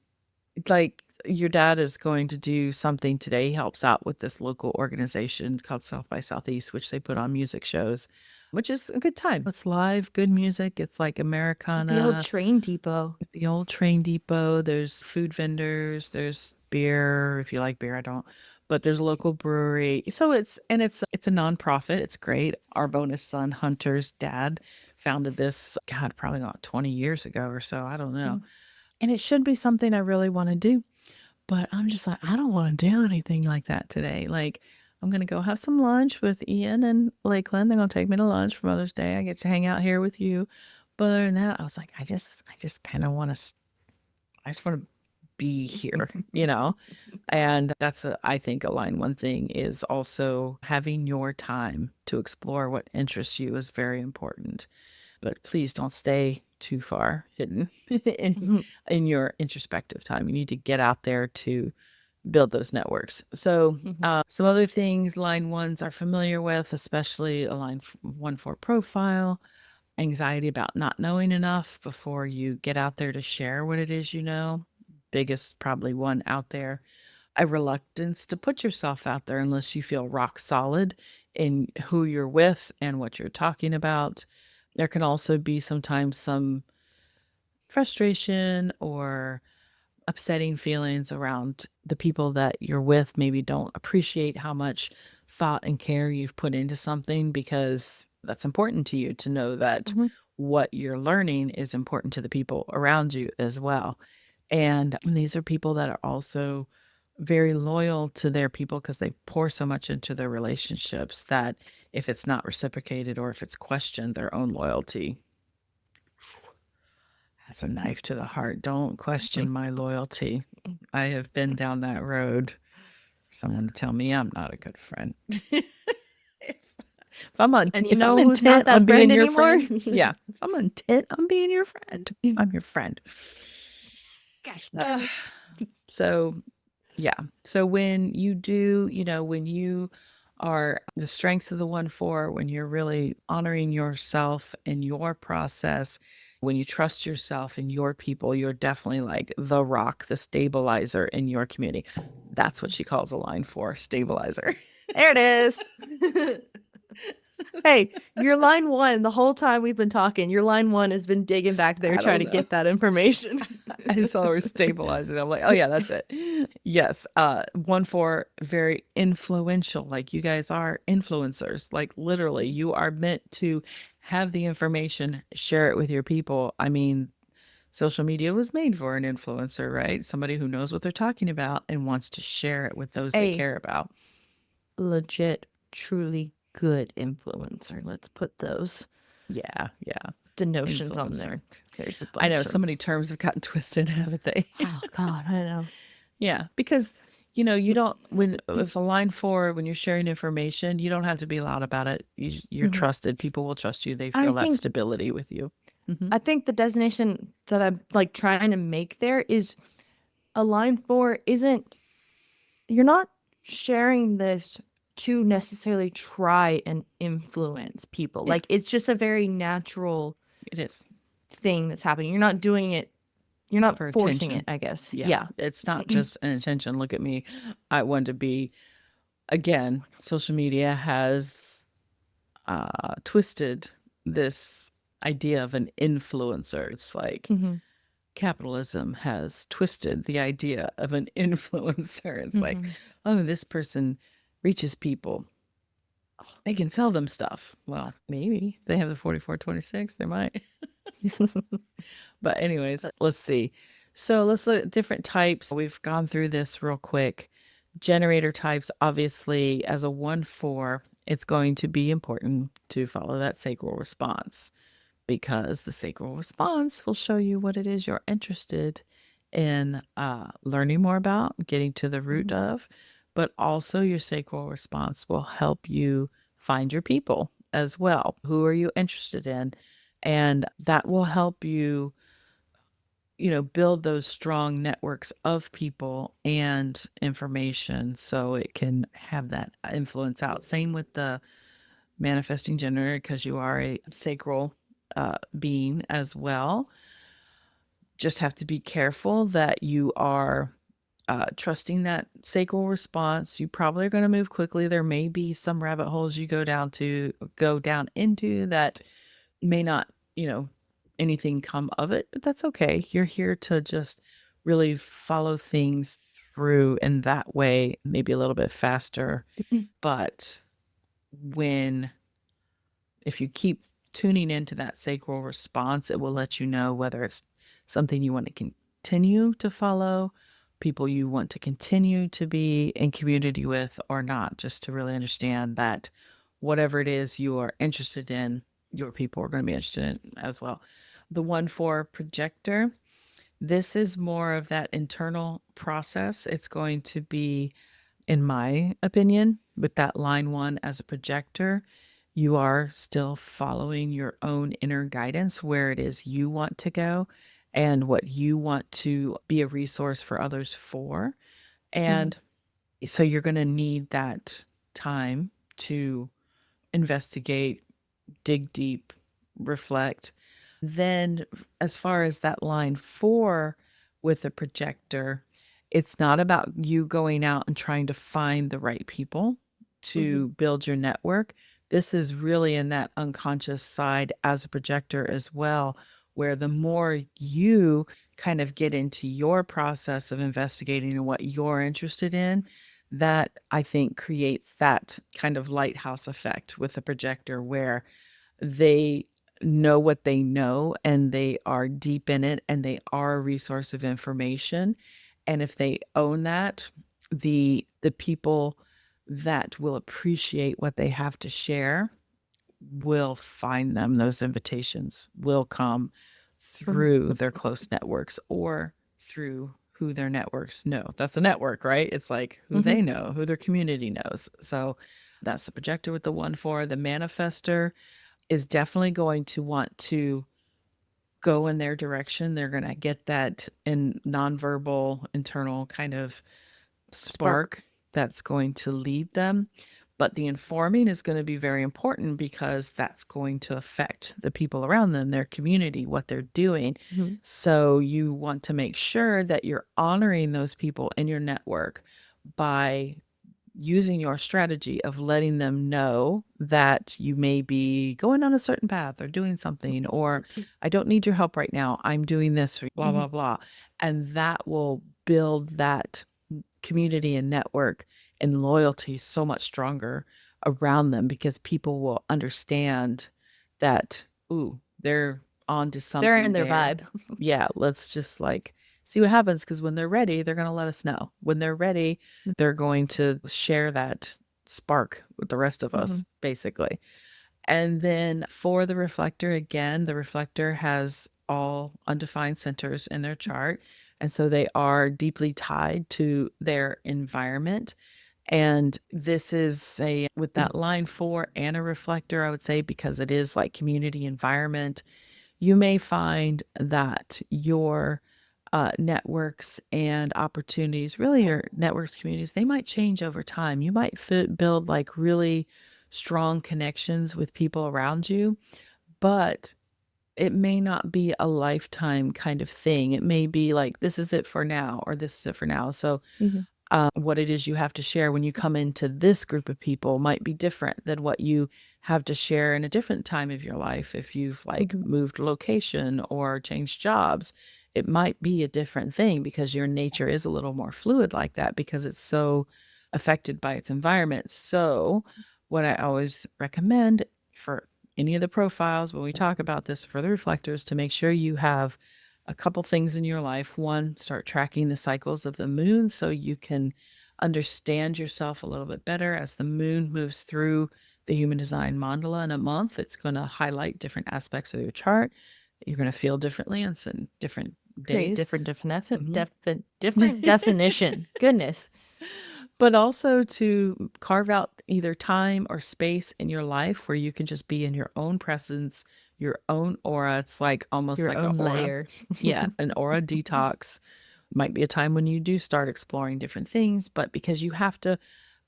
like your dad is going to do something today. He helps out with this local organization called South by Southeast, which they put on music shows, which is a good time. It's live, good music. It's like Americana. The old train depot. The old train depot. There's food vendors. There's beer. If you like beer, I don't. But there's a local brewery. So it's a nonprofit. It's great. Our bonus son, Hunter's dad, founded this, God, probably about 20 years ago or so. I don't know. And it should be something I really want to do. But I'm just like, I don't want to do anything like that today. Like, I'm going to go have some lunch with Ian and Lakeland. They're going to take me to lunch for Mother's Day. I get to hang out here with you. But other than that, I was like, I just kind of want to, I just want to be here, you know? And I think a line 1 thing is also having your time to explore what interests you is very important. But please don't stay too far hidden in your introspective time. You need to get out there to build those networks. So some other things line 1s are familiar with, especially a line 1-4 profile, anxiety about not knowing enough before you get out there to share what it is you know. Biggest probably one out there. A reluctance to put yourself out there unless you feel rock solid in who you're with and what you're talking about. There can also be sometimes some frustration or upsetting feelings around the people that you're with maybe don't appreciate how much thought and care you've put into something, because that's important to you to know that what you're learning is important to the people around you as well. And these are people that are also very loyal to their people because they pour so much into their relationships that if it's not reciprocated or if it's questioned, their own loyalty, that's a knife to the heart. Don't question my loyalty. I have been down that road. Someone to tell me I'm not a good friend. if I'm Who's not intent that on being friend your anymore? friend, yeah. If I'm intent on being your friend, I'm your friend. Gosh. So, yeah. So when you do, when you are the strengths of the 1-4, when you're really honoring yourself and your process, when you trust yourself and your people, you're definitely like the rock, the stabilizer in your community. That's what she calls a line 4, stabilizer. There it is. Hey, your line 1, the whole time we've been talking, your line 1 has been digging back there trying to get that information. I just saw her stabilize it. I'm like, oh yeah, that's it. Yes. 1-4, very influential. Like you guys are influencers. Like literally, you are meant to have the information, share it with your people. I mean, social media was made for an influencer, right? Somebody who knows what they're talking about and wants to share it with those they care about. Legit, truly good influencer. Let's put those denotions on there. There's a bunch. I know so many terms have gotten twisted, haven't they? Oh God, I know. Yeah, because you don't, if a line 4, when you're sharing information, you don't have to be loud about it. You're trusted. People will trust you. They feel that stability with you. I think the designation that I'm like trying to make there is a line 4 isn't, you're not sharing this to necessarily try and influence people. Yeah. Like it's just a very natural thing that's happening. You're not doing it. You're not forcing attention. It, I guess. Yeah. It's not just an intention. Look at me. I want to be, again, social media has twisted this idea of an influencer. It's like capitalism has twisted the idea of an influencer. It's like, oh, this person reaches people. They can sell them stuff. Well, maybe they have the 4426. They might. But anyways, let's see. So let's look at different types. We've gone through this real quick. Generator types, obviously, as a 1-4, it's going to be important to follow that sacral response because the sacral response will show you what it is you're interested in learning more about, getting to the root of, but also your sacral response will help you find your people as well. Who are you interested in? And that will help you, build those strong networks of people and information so it can have that influence out. Same with the manifesting generator because you are a sacral being as well. Just have to be careful that you are trusting that sacral response. You probably are going to move quickly. There may be some rabbit holes you go down into that may not, anything come of it, but that's okay. You're here to just really follow things through in that way, maybe a little bit faster. But when if you keep tuning into that sacral response, it will let you know whether it's something you want to continue to follow, people you want to continue to be in community with or not, just to really understand that whatever it is you are interested in, your people are going to be interested in as well. The 1-4 projector, this is more of that internal process. It's going to be, in my opinion, with that line 1 as a projector, you are still following your own inner guidance where it is you want to go and what you want to be a resource for others for. And so you're going to need that time to investigate, dig deep, reflect. Then, as far as that line 4 with the projector, it's not about you going out and trying to find the right people to build your network. This is really in that unconscious side as a projector as well, where the more you kind of get into your process of investigating and what you're interested in, that I think creates that kind of lighthouse effect with the projector where they know what they know and they are deep in it and they are a resource of information. And if they own that, the people that will appreciate what they have to share will find them. Those invitations will come through their close networks or through who their networks know. That's a network, right? It's like who they know, who their community knows. So that's the projector with the 1-4. The manifester is definitely going to want to go in their direction. They're going to get that in nonverbal internal kind of spark that's going to lead them. But the informing is going to be very important because that's going to affect the people around them, their community, what they're doing. So you want to make sure that you're honoring those people in your network by using your strategy of letting them know that you may be going on a certain path or doing something, or I don't need your help right now. I'm doing this, blah, blah, blah. And that will build that community and network and loyalty so much stronger around them because people will understand that, ooh, they're on to something. They're in their vibe. Yeah, let's just like see what happens because when they're ready, they're going to let us know. When they're ready, they're going to share that spark with the rest of us, basically. And then for the reflector, again, the reflector has all undefined centers in their chart. And so they are deeply tied to their environment. And this is with that line 4 and a reflector, I would say, because it is like community environment, you may find that your networks and opportunities, really your networks, communities, they might change over time. You might build like really strong connections with people around you, but it may not be a lifetime kind of thing. It may be like, this is it for now, or this is it for now. So what it is you have to share when you come into this group of people might be different than what you have to share in a different time of your life. If you've like moved location or changed jobs, it might be a different thing because your nature is a little more fluid like that because it's so affected by its environment. So what I always recommend for any of the profiles, when we talk about this for the reflectors, to make sure you have a couple things in your life. One, start tracking the cycles of the moon so you can understand yourself a little bit better as the moon moves through the human design mandala in a month. It's going to highlight different aspects of your chart. You're going to feel differently on some different Create days. different definition. Goodness. But also to carve out either time or space in your life where you can just be in your own presence, your own aura. It's like almost Your like own an aura. layer. Yeah, an aura detox. Might be a time when you do start exploring different things, but because you have to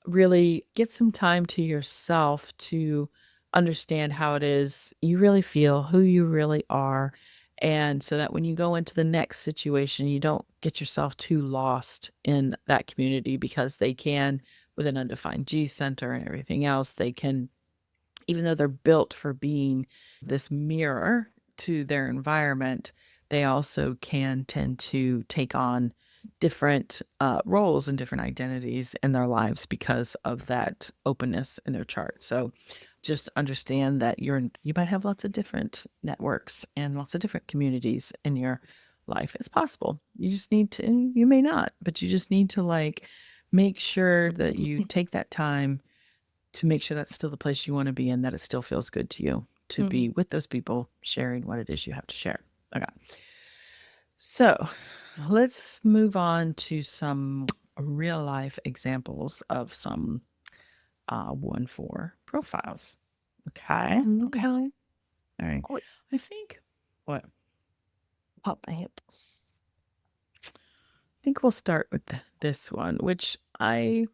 really get some time to yourself to understand how it is you really feel, who you really are. And so that when you go into the next situation, you don't get yourself too lost in that community, because they can, with an undefined G center and everything else, they can, even though they're built for being this mirror to their environment, they also can tend to take on different roles and different identities in their lives because of that openness in their chart. So just understand that you might have lots of different networks and lots of different communities in your life. It's possible. You just need to, and you may not, but you just need to like make sure that you take that time to make sure that's still the place you want to be in, that it still feels good to you to be with those people sharing what it is you have to share. Okay. So let's move on to some real life examples of some 1-4 profiles. Okay. Okay. All right. Oh, I think what? pop my hip. I think we'll start with this one, which I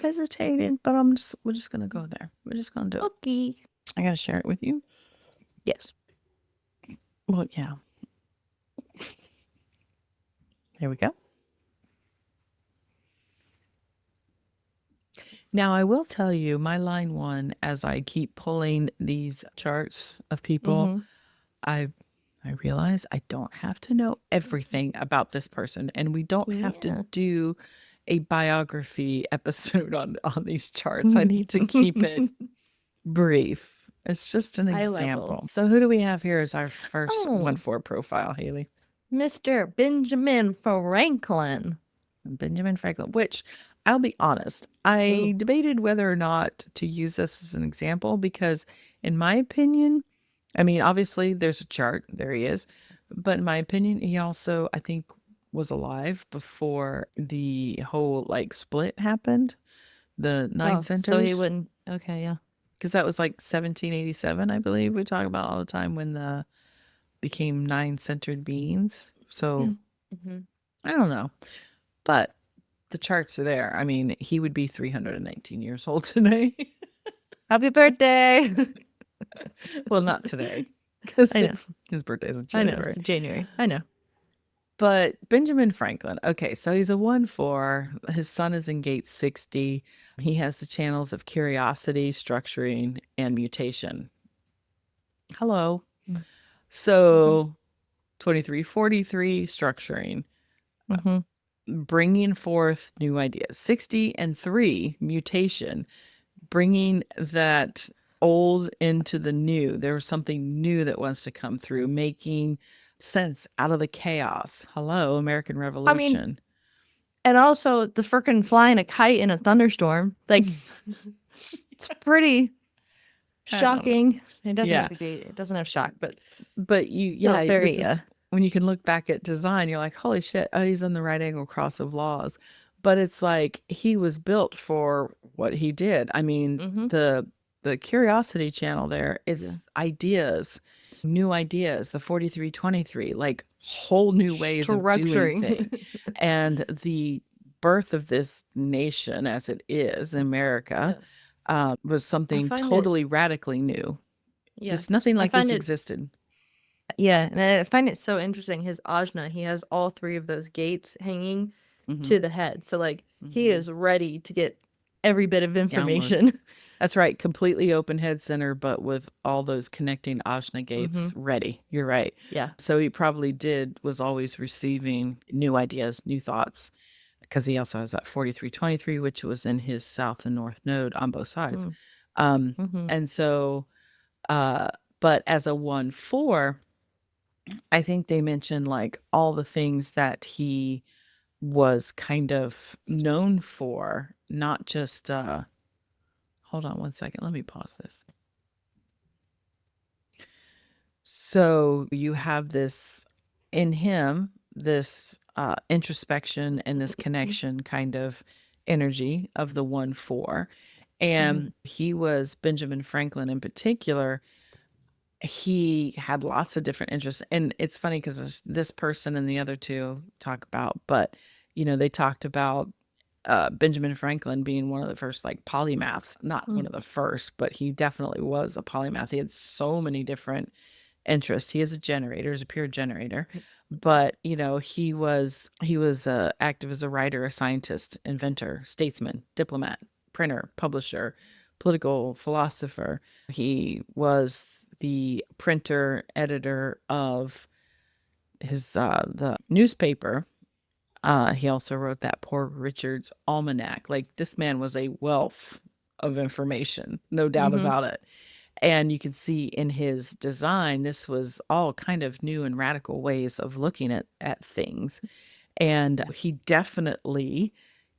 hesitated, but we're just gonna go there. We're just gonna do it. Okay. I gotta share it with you. Yes. Well, yeah. Here we go. Now, I will tell you, my line one, as I keep pulling these charts of people, I realize I don't have to know everything about this person, and we don't have to do a biography episode on these charts. I need to keep it brief. It's just an example. So who do we have here as our first 1-4 profile, Haley? Mr. Benjamin Franklin. Benjamin Franklin, which I'll be honest, I debated whether or not to use this as an example because, in my opinion, I mean, obviously there's a chart, there he is, but in my opinion, he also, I think, was alive before the whole like split happened, the nine centers. So he wouldn't, okay, yeah. Because that was like 1787, I believe. We talk about all the time when the became 9-centered beings. So I don't know. But the charts are there. I mean, he would be 319 years old today. Happy birthday. Well, not today. Because his birthday is in January. I know, it's January. I know. But Benjamin Franklin, okay, so he's a 1-4. His sun is in gate 60. He has the channels of curiosity, structuring, and mutation. Hello. So 2343, structuring. Bringing forth new ideas. 60 and 3, mutation, bringing that old into the new. There was something new that wants to come through, making sense out of the chaos. Hello, American Revolution. I mean, and also the frickin' flying a kite in a thunderstorm. Like, it's pretty shocking. It doesn't have to be, it doesn't have shock, but very, when you can look back at design, you're like, holy shit, oh, he's on the right angle cross of laws. But it's like he was built for what he did. I mean, the curiosity channel there is ideas, new ideas, the 4323, like whole new ways of doing things. And the birth of this nation as it is in America was something totally radically new. Just nothing like this existed. Yeah, and I find it so interesting. His ajna, he has all 3 of those gates hanging to the head. So, like, he is ready to get every bit of information. Downwards. That's right. Completely open head center, but with all those connecting ajna gates ready. You're right. Yeah. So he probably was always receiving new ideas, new thoughts, because he also has that 4323, which was in his south and north node on both sides. And so Uh, but as a 1/4, I think they mentioned like all the things that he was kind of known for, not just hold on one second, let me pause this. So you have this in him, this introspection and this connection kind of energy of the 1/4. Mhm. And he was Benjamin Franklin in particular. He had lots of different interests. And it's funny because this person and the other two talk about, but they talked about Benjamin Franklin being one of the first like polymaths, not one Mm. of the first, but he definitely was a polymath. He had so many different interest. He is a generator, is a pure generator. But, he was active as a writer, a scientist, inventor, statesman, diplomat, printer, publisher, political philosopher. He was the printer editor of his the newspaper. He also wrote that Poor Richard's Almanac. Like this man was a wealth of information, no doubt Mhm. about it. And you can see in his design, this was all kind of new and radical ways of looking at things. And he definitely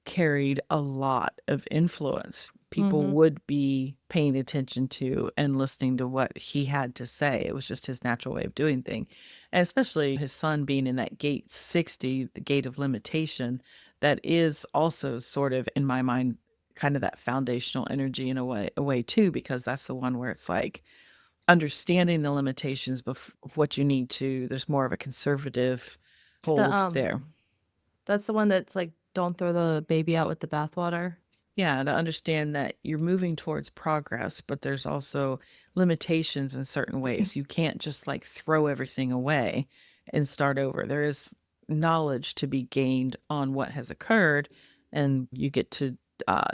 carried a lot of influence. People Mhm. would be paying attention to and listening to what he had to say. It was just his natural way of doing things. And especially his son being in that gate 60, the gate of limitation, that is also sort of, in my mind, kind of that foundational energy in a way too, because that's the one where it's like understanding the limitations of what you need to, there's more of a conservative It's the hold there. that's the one that's like, don't throw the baby out with the bathwater. Yeah, to understand that you're moving towards progress, but there's also limitations in certain ways. You can't just like throw everything away and start over. There is knowledge to be gained on what has occurred, and you get to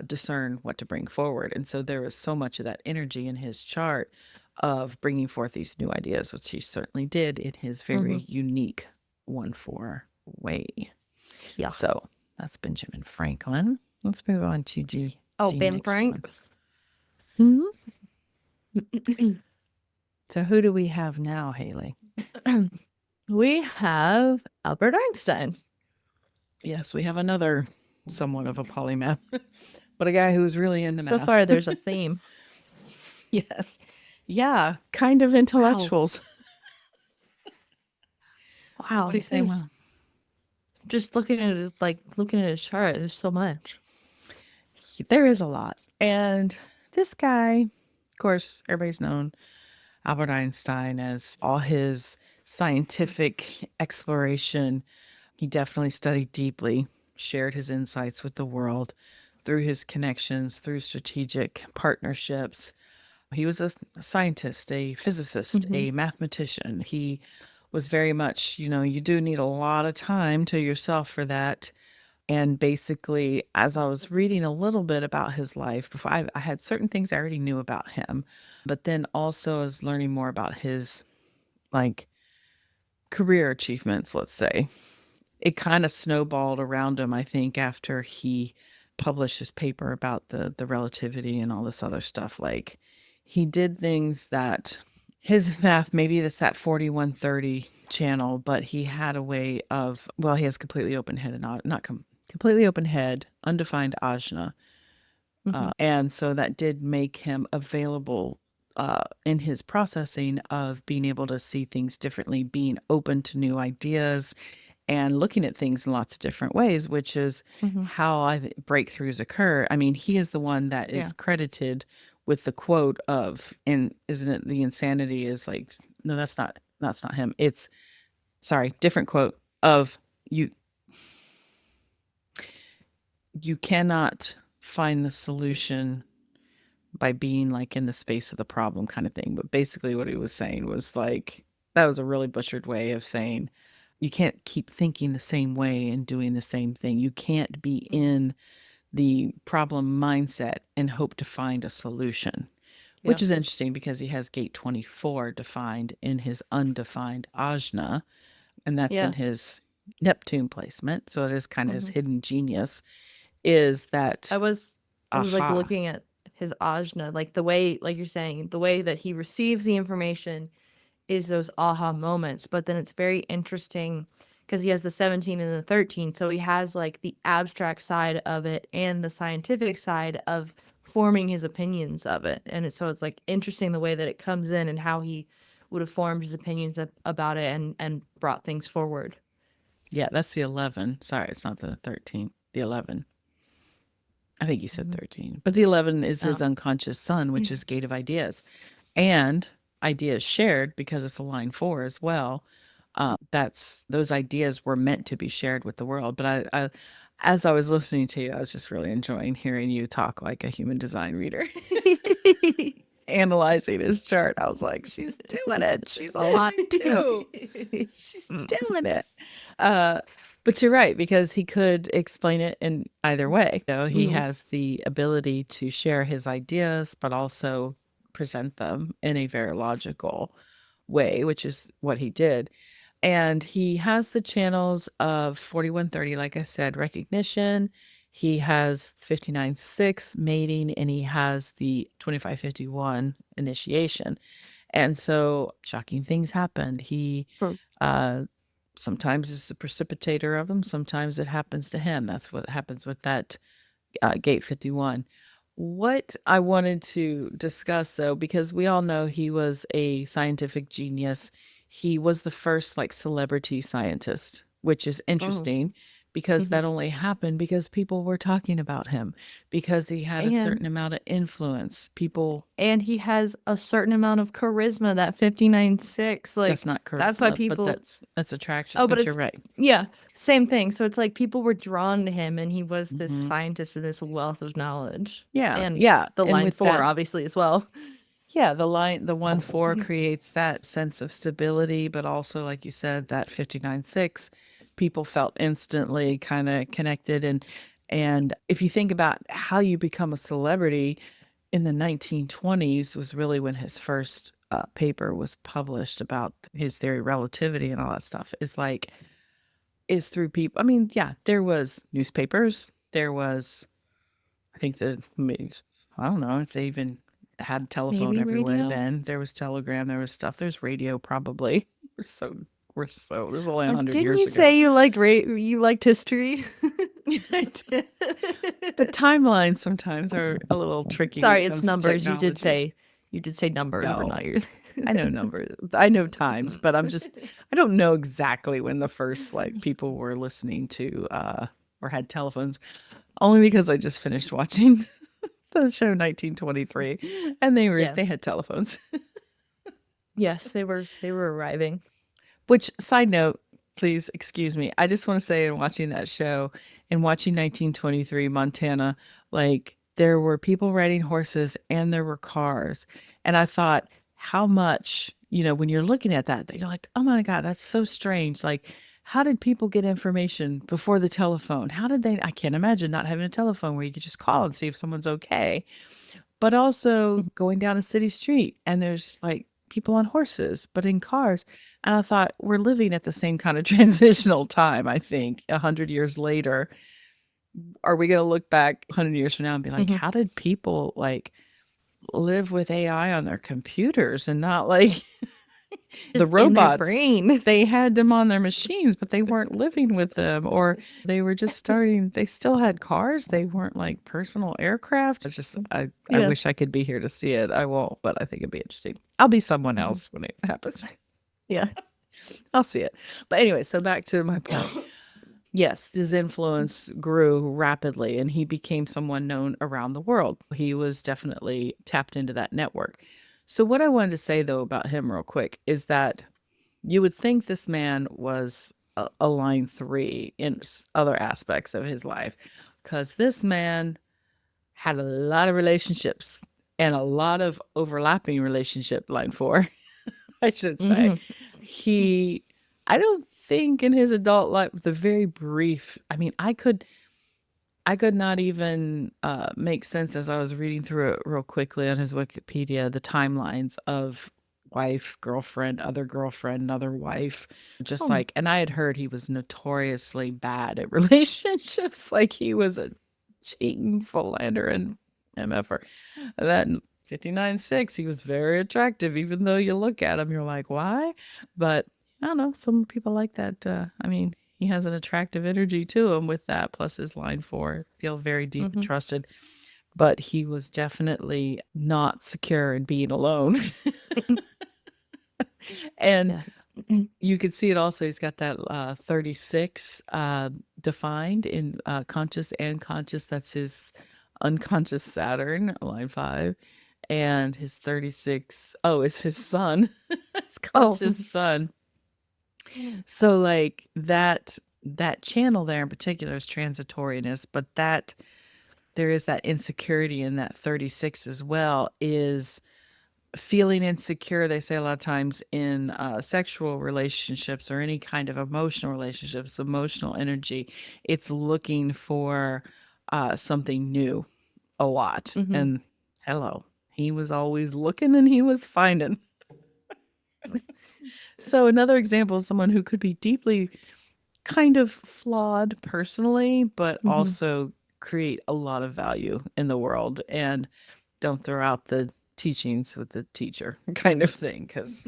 discern what to bring forward. And so there was so much of that energy in his chart of bringing forth these new ideas, which he certainly did in his Mhm. very unique 1/4 way. Yeah. So that's Benjamin Franklin. Let's move on to Oh, the Ben next Frank. one. Mhm. So who do we have now, Haley? We have Albert Einstein. Yes, we have another somewhat of a polymath, but a guy who's really into So math. far, there's a theme. Yes. Yeah, kind of Wow. intellectuals. Wow. What do you say? He's Well, just looking at his chart. There's so much. there is a lot. And this guy, of course, everybody's known Albert Einstein as all his scientific exploration. He definitely studied deeply, shared his insights with the world through his connections, through strategic partnerships. He was a scientist, a physicist, Mhm. a mathematician. He was very much, you do need a lot of time to yourself for that. And basically, as I was reading a little bit about his life, before I had certain things I already knew about him, but then also as learning more about his like career achievements, let's say, it kind of snowballed around him, I think, after he published his paper about the relativity and all this other stuff. Like he did things that his math, maybe it's that 4130 channel, but he had a way of, well, he has completely open head and not completely open head, undefined ajna. Mhm. And so that did make him available in his processing of being able to see things differently, being open to new ideas, and looking at things in lots of different ways, which is Mhm. how breakthroughs occur. I mean, he is the one that Yeah. is credited with the quote of, and isn't it the insanity is like, no, that's not him. It's, sorry, different quote of you, you cannot find the solution by being like in the space of the problem kind of thing. But basically what he was saying was like, that was a really butchered way of saying you can't keep thinking the same way and doing the same thing. You can't be in the problem mindset and hope to find a solution, Yeah. which is interesting because he has gate 24 defined in his undefined ajna, and that's in Yeah. his Neptune placement. So it is kind of his Mhm. hidden genius is I that was I was like aha. looking at his ajna, like the way, like you're saying, the way that he receives the information is those aha moments. But then it's very interesting because he has the 17 and the 13. So he has like the abstract side of it and the scientific side of forming his opinions of it. And so it's like interesting the way that it comes in and how he would have formed his opinions about it and brought things forward. Yeah, that's the 11. Sorry, it's not the 13. The 11. I think you said 13. But the 11 is his Oh. unconscious son, which is gate of ideas. And ideas shared because it's a line 4 as well. That's those ideas were meant to be shared with the world. But as I was listening to you, I was just really enjoying hearing you talk like a human design reader. Analyzing his chart, I was like, she's doing it. She's a lot too. She's doing it. But you're right, because he could explain it in either way. You know, he has the ability to share his ideas, but also present them in a very logical way, which is what he did. And he has the channels of 4130, like I said, recognition. He has 59-6 mating, and he has the 2551 initiation. And so shocking things happened. He sometimes is the precipitator of them. Sometimes it happens to him. That's what happens with that gate 51. What I wanted to discuss, though, because we all know he was a scientific genius. He was the first like celebrity scientist, which is interesting because that only happened because people were talking about him, because he had a certain amount of influence. People, and he has a certain amount of charisma, that 59-6. Like that's not charisma, that's why people. but that's attraction. Oh, but you're it's right. yeah, same thing. So it's like people were drawn to him, and he was this scientist and this wealth of knowledge. Yeah, and yeah. the And line with 4 that, obviously as well. yeah, the 1-4 creates that sense of stability, but also, like you said, that 59-6, people felt instantly kind of connected. And if you think about how you become a celebrity in the 1920s was really when his first paper was published about his theory of relativity and all that stuff, is through people. I mean, yeah, there was newspapers, there was, I think I don't know if they even had telephone Maybe everywhere radio. then. There was telegram, there was stuff, there's radio probably. This is only 100 Didn't years you ago. say you liked history? I did. The timelines sometimes are a little tricky when Sorry, it it's comes to numbers. technology. You did say numbers, but No, not your. I know numbers. I know times, but I don't know exactly when the first like people were listening to or had telephones. Only because I just finished watching the show 1923 and Yeah. they had telephones. Yes, they were arriving. Which, side note, please excuse me. I just want to say in watching that show and watching 1923 Montana, like there were people riding horses and there were cars. And I thought, how much, when you're looking at that, you're like, oh my God, that's so strange. Like, how did people get information before the telephone? How did they? I can't imagine not having a telephone where you could just call and see if someone's okay. But also going down a city street and there's like people on horses, but in cars. And I thought, we're living at the same kind of transitional time, I think, 100 years later. Are we going to look back 100 years from now and be like, how did people like live with AI on their computers and not like the Just in their robots? brain. They had them on their machines, but they weren't living with them, or they were just starting. They still had cars. They weren't like personal aircraft. It's just, I Yeah. wish I could be here to see it. I won't, but I think it'd be interesting. I'll be someone else when it happens. Yeah. I'll see it. But anyway, so back to my point. Yes, his influence grew rapidly and he became someone known around the world. He was definitely tapped into that network. So, what I wanted to say, though, about him, real quick, is that you would think this man was a line 3 in other aspects of his life, because this man had a lot of relationships and a lot of overlapping relationship, line 4, I should say. I don't think in his adult life, the very brief, I mean, I could not even make sense as I was reading through it real quickly on his Wikipedia, the timelines of wife, girlfriend, other wife, just like, and I had heard he was notoriously bad at relationships, like he was a cheating, philanderer, and MFer. That 59.6, he was very attractive, even though you look at him, you're like, why? But I don't know. Some people like that. I mean, he has an attractive energy to him with that, plus his line 4, feel very deep and trusted. But he was definitely not secure in being alone. And you can see it also. He's got that 36 defined in conscious and conscious. That's his unconscious Saturn, line 5. And his 36, it's his sun, his conscious sun. So like that channel there in particular is transitoriness, but that there is that insecurity in that 36 as well, is feeling insecure. They say a lot of times in sexual relationships or any kind of emotional relationships, emotional energy, it's looking for something new a lot. And hello, he was always looking and he was finding. So another example is someone who could be deeply kind of flawed personally, but also create a lot of value in the world, and don't throw out the teachings with the teacher kind of thing. Because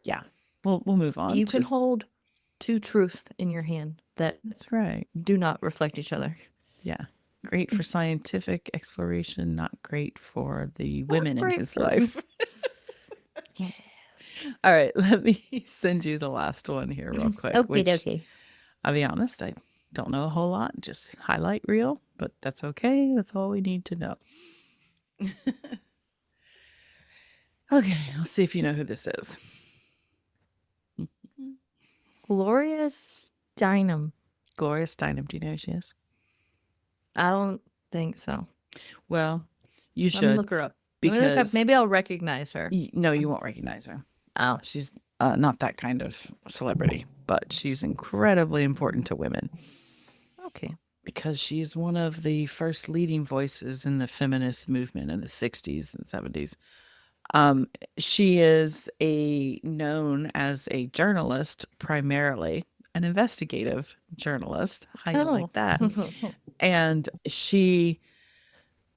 yeah, we'll move on. You can hold two truths in your hand that That's right. do not reflect each other. Yeah. Great for scientific exploration, not great for the women in his life. Yeah. All right, let me send you the last one here real quick. Okay. I'll be honest, I don't know a whole lot, just highlight reel, but that's okay. That's all we need to know. Okay, let's see if you know who this is. Gloria Steinem. Gloria Steinem. Do you know who she is? I don't think so. Well, you should. Let me look her up. Because maybe I'll recognize her. No, you won't recognize her. Oh. She's not that kind of celebrity, but she's incredibly important to women. Okay. Because she's one of the first leading voices in the feminist movement in the 60s and 70s. She is known as a journalist, primarily an investigative journalist. How you like that? And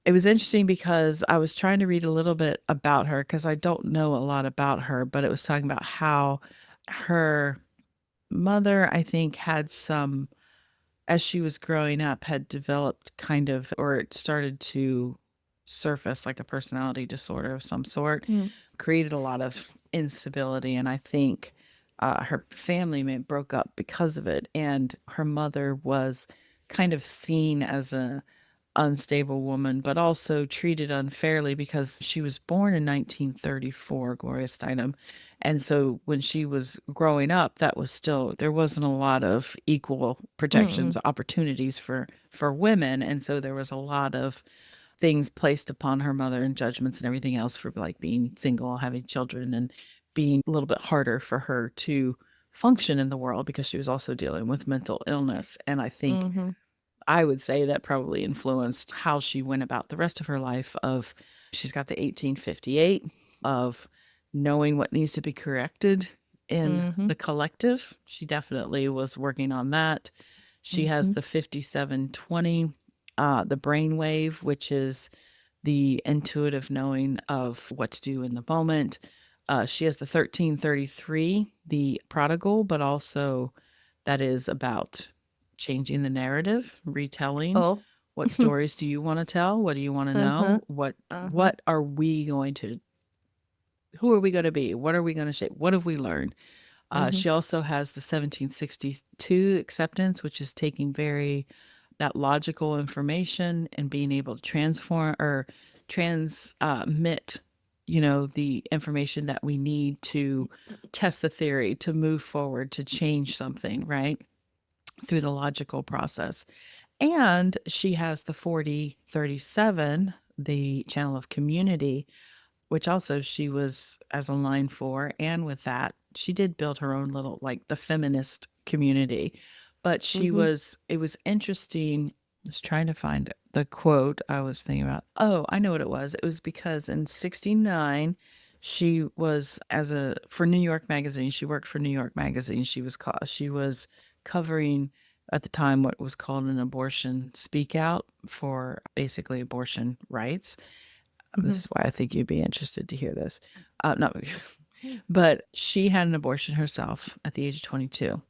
it was interesting because I was trying to read a little bit about her, because I don't know a lot about her, but it was talking about how her mother, I think, had some, as she was growing up, had developed kind of, or it started to surface like a personality disorder of some sort, created a lot of instability. And I think her family broke up because of it. And her mother was kind of seen as a unstable woman, but also treated unfairly because she was born in 1934, Gloria Steinem. And so when she was growing up, that was still, there wasn't a lot of equal protections, opportunities for women. And so there was a lot of things placed upon her mother and judgments and everything else for like being single, having children, and being a little bit harder for her to function in the world because she was also dealing with mental illness. And I think I would say that probably influenced how she went about the rest of her life. Of she's got the 1858 of knowing what needs to be corrected in the collective. She definitely was working on that. She has the 5720, the brainwave, which is the intuitive knowing of what to do in the moment. She has the 1333, the prodigal, but also that is about changing the narrative, retelling. Oh. What stories do you want to tell? What do you want to know? What are we going to, who are we going to be? What are we going to shape? What have we learned? She also has the 1762 acceptance, which is taking that logical information and being able to transform or transmit, the information that we need to test the theory, to move forward, to change something, right? Through the logical process. And she has the 4037, the channel of community, which also she was as a line 4. And with that, she did build her own little, like the feminist community. But it was interesting. I was trying to find the quote I was thinking about. Oh, I know what it was. It was because in 69, she was for New York Magazine. She worked for New York Magazine. She was covering at the time what was called an abortion speak out for basically abortion rights. This Mhm. is why I think you'd be interested to hear this. No, but she had an abortion herself at the age of 22.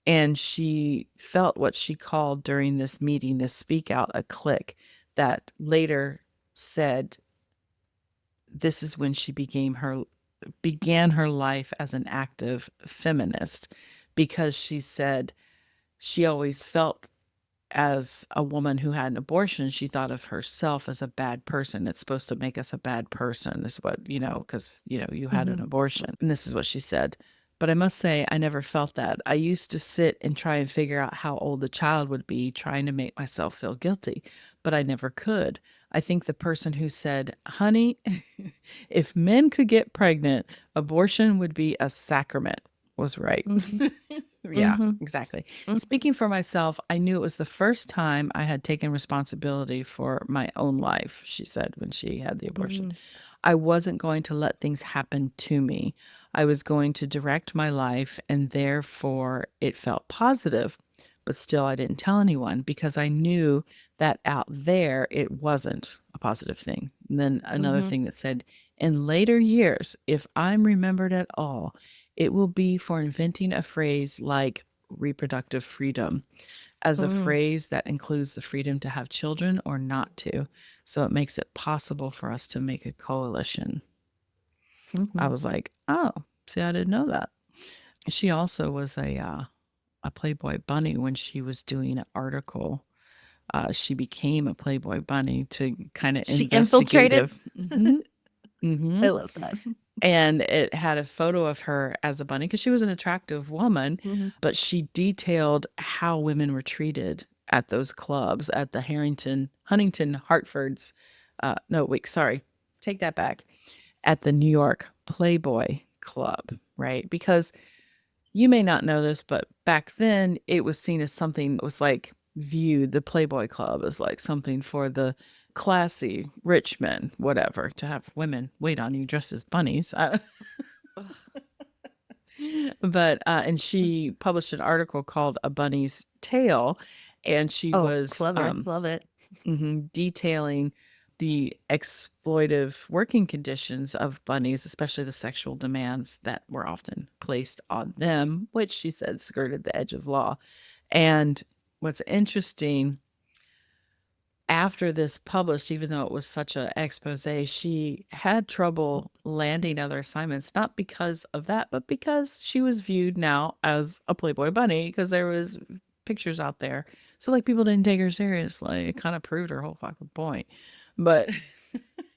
And she felt what she called during this meeting, this speak out, a click that later said this is when she began her life as an active feminist, because she said she always felt as a woman who had an abortion, she thought of herself as a bad person. It's supposed to make us a bad person. This is what, because, you had an Mhm. abortion. And this is what she said. But I must say, I never felt that. I used to sit and try and figure out how old the child would be, trying to make myself feel guilty, but I never could. I think the person who said, honey, if men could get pregnant, abortion would be a sacrament, was right. Mhm. Yeah, Mhm. exactly. Mhm. Speaking for myself, I knew it was the first time I had taken responsibility for my own life, she said when she had the abortion. Mhm. I wasn't going to let things happen to me. I was going to direct my life, and therefore it felt positive. But still, I didn't tell anyone because I knew that out there it wasn't a positive thing. And then another Mhm. thing that said, in later years, if I'm remembered at all, it will be for inventing a phrase like reproductive freedom as a Mhm. phrase that includes the freedom to have children or not to. So it makes it possible for us to make a coalition. I Mhm. was like, oh, see, I didn't know that. She also was a Playboy bunny when she was doing an article. She became a Playboy bunny to kind of She infiltrated. investigative. Hmm. I love that. And it had a photo of her as a bunny because she was an attractive woman, Mhm. but she detailed how women were treated at those clubs at the Huntington, Hartford's. No, wait, sorry, take that back. At the New York Playboy Club, right? Because you may not know this, but back then it was seen as something that was like viewed, the Playboy Club as like something for the classy rich men, whatever, to have women wait on you dressed as bunnies. But and she published an article called A Bunny's Tale, and she Oh, was clever. Love it. detailing the exploitive working conditions of bunnies, especially the sexual demands that were often placed on them, which she said skirted the edge of law. And what's interesting, after this published, even though it was such an expose, she had trouble landing other assignments, not because of that, but because she was viewed now as a Playboy bunny because there was pictures out there. So like people didn't take her seriously. It kind of proved her whole fucking point. But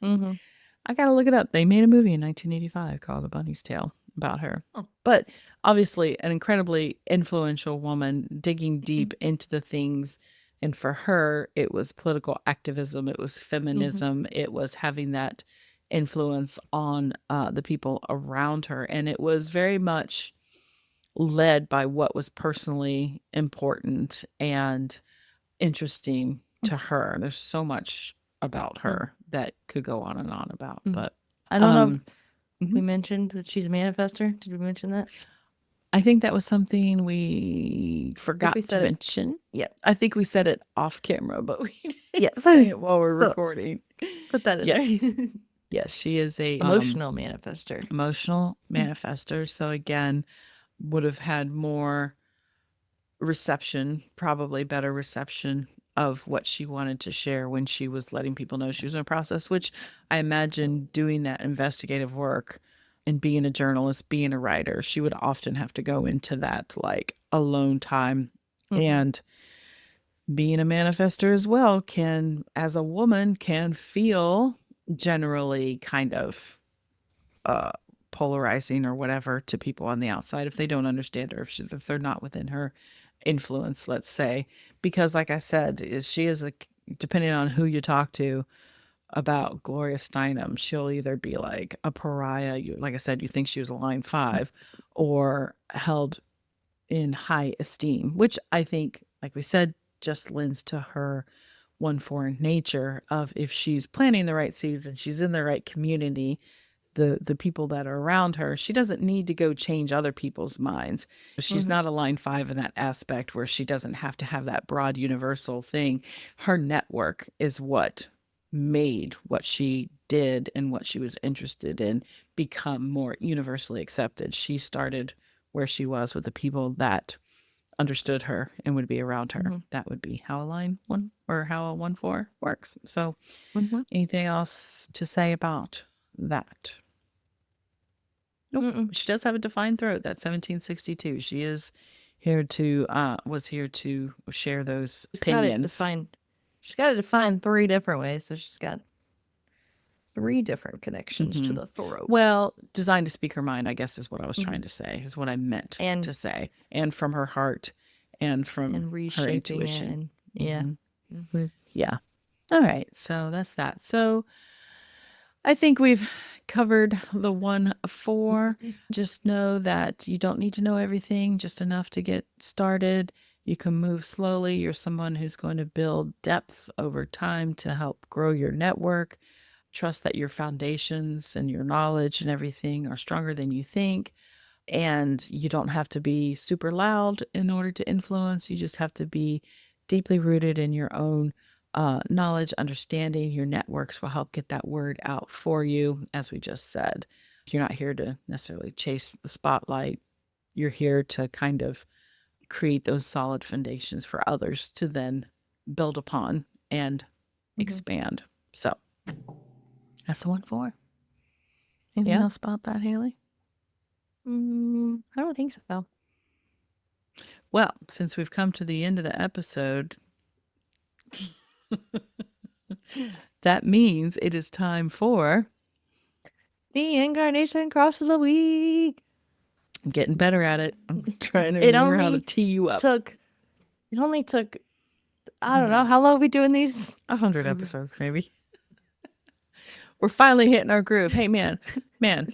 Mhm. I gotta look it up. They made a movie in 1985 called A Bunny's Tale about her. Oh. But obviously, an incredibly influential woman digging Mhm. deep into the things. And for her, it was political activism, it was Mhm. feminism, it was having that influence on the people around her. And it was very much led by what was personally important and interesting to her. There's so much about Mhm. her that could go on and on about, Mhm. but I don't know if um we mhm. mentioned that she's a manifester. Did we mention that? I think that was something we I think we forgot to said it. mention. Yep. I think we said it off camera, but we didn't Yes. say it while we're So recording. put that in Yes. there. Yes, she is a Emotional manifester. emotional manifester. So again, would have had more reception, probably better reception of what she wanted to share when she was letting people know she was in a process, which I imagine doing that investigative work and being a journalist, being a writer, she would often have to go into that like alone time. Mhm. And being a manifester as well can, as a woman, can feel generally kind of uh polarizing or whatever to people on the outside if they don't understand her, if they're not within her influence, let's say. Because like I said, she is a, depending on who you talk to about Gloria Steinem, she'll either be like a pariah, you, like I said, you think she was a line five, or held in high esteem, which I think, like we said, just lends to her one foreign nature of, if she's planting the right seeds and she's in the right community, the people that are around her. She doesn't need to go change other people's minds. She's Mhm. not a line 5 in that aspect where she doesn't have to have that broad universal thing. Her network is what made what she did and what she was interested in become more universally accepted. She started where she was with the people that understood her and would be around her. Mhm. That would be how a line 1 or how a 1-4 works. So, Mhm. anything else to say about that? Nope. Mm-mm. She does have a defined throat. That's 1762. She is here to was here to share those She's got it opinions. defined. She's got it defined 3 different ways. So she's got 3 different connections to the throat. Well, designed to speak her mind, I guess, is what I was trying Mhm. to say, is what I meant And to say. And from her heart and from her reshaping it, intuition. and yeah. Mhm. Yeah. All right. So that's that. So I think we've covered the 1-4. Just know that you don't need to know everything, just enough to get started. You can move slowly. You're someone who's going to build depth over time to help grow your network. Trust that your foundations and your knowledge and everything are stronger than you think. And you don't have to be super loud in order to influence. You just have to be deeply rooted in your own knowledge, understanding. Your networks will help get that word out for you, as we just said. You're not here to necessarily chase the spotlight. You're here to kind of create those solid foundations for others to then build upon and Mhm. expand. So that's the 1-4. Anything Yeah. else about that, Haley? I don't think so. Well, since we've come to the end of the episode, that means it is time for The incarnation cross of the week. I'm getting better at it. I'm trying to It remember how to only tee you up. took. It only took. I don't know how long we doing these. 100 episodes, maybe. We're finally hitting our groove. Hey, man,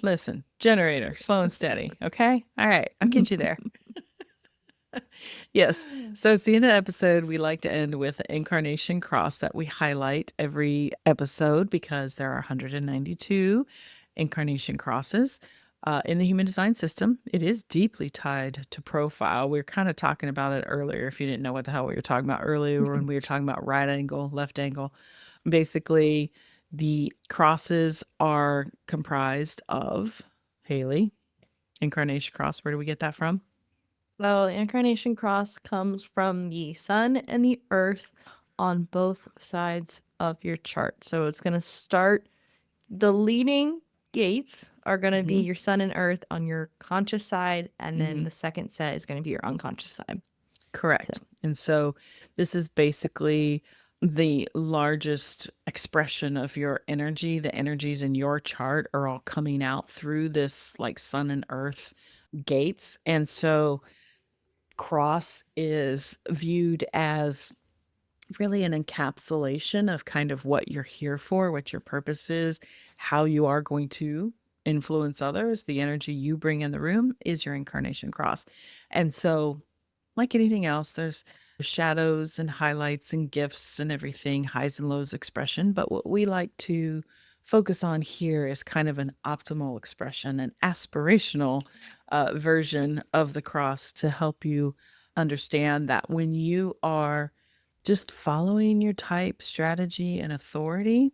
listen, generator, slow and steady. Okay. All right. I'll get you there. Yes. So it's the end of the episode. We like to end with the incarnation cross that we highlight every episode because there are 192 incarnation crosses in the human design system. It is deeply tied to profile. We were kind of talking about it earlier. If you didn't know what the hell we were talking about earlier, when we were talking about right angle, left angle, basically the crosses are comprised of Haley, incarnation cross. Where do we get that from? Well, the incarnation cross comes from the sun and the earth on both sides of your chart. So it's going to start. The leading gates are going to be your sun and earth on your conscious side, and then the second set is going to be your unconscious side. Correct. And so this is basically the largest expression of your energy. The energies in your chart are all coming out through this like sun and earth gates. And so cross is viewed as really an encapsulation of kind of what you're here for, what your purpose is, how you are going to influence others. The energy you bring in the room is your incarnation cross. And so, like anything else, there's shadows and highlights and gifts and everything, highs and lows expression. But what we like to focus on here is kind of an optimal expression, an aspirational version of the cross to help you understand that when you are just following your type, strategy, and authority,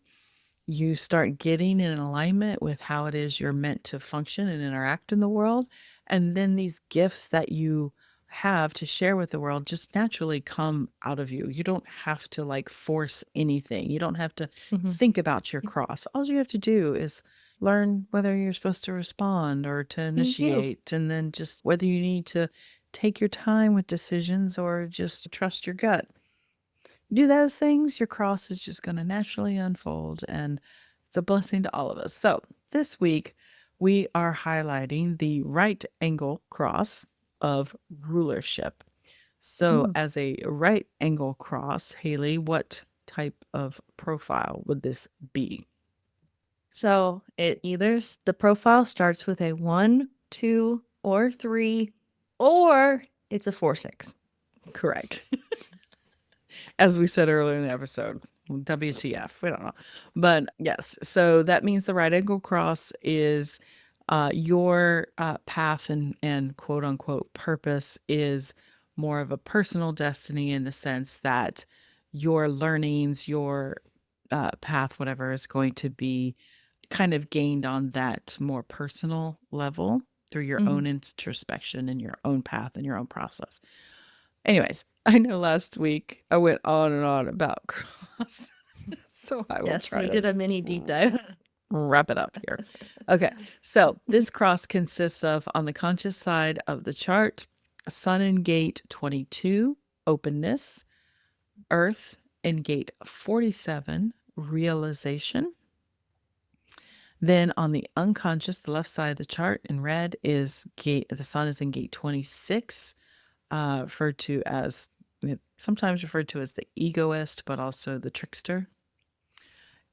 you start getting in alignment with how it is you're meant to function and interact in the world. And then these gifts that you have to share with the world just naturally come out of you. You don't have to like force anything. You don't have to think about your cross. All you have to do is learn whether you're supposed to respond or to Thank you. initiate, and then just whether you need to take your time with decisions or just trust your gut. Do those things, your cross is just going to naturally unfold. And it's a blessing to all of us. So this week, we are highlighting the right angle cross of rulership. So, as a right angle cross, Haley, what type of profile would this be? So it either the profile starts with a 1, 2, or 3, or it's a 4, 6. Correct. As we said earlier in the episode. WTF, we don't know. But yes, so that means the right angle cross is your path and quote unquote purpose is more of a personal destiny in the sense that your learnings, your path, whatever, is going to be kind of gained on that more personal level through your own introspection and your own path and your own process. Anyways, I know last week I went on and on about cross. So I will try we to did a mini deep dive. wrap it up here. Okay. So this cross consists of, on the conscious side of the chart, Sun in gate 22, openness, Earth in gate 47, realization. Then on the unconscious, the left side of the chart in red is the Sun is in gate 26, referred to as, sometimes referred to as the egoist, but also the trickster.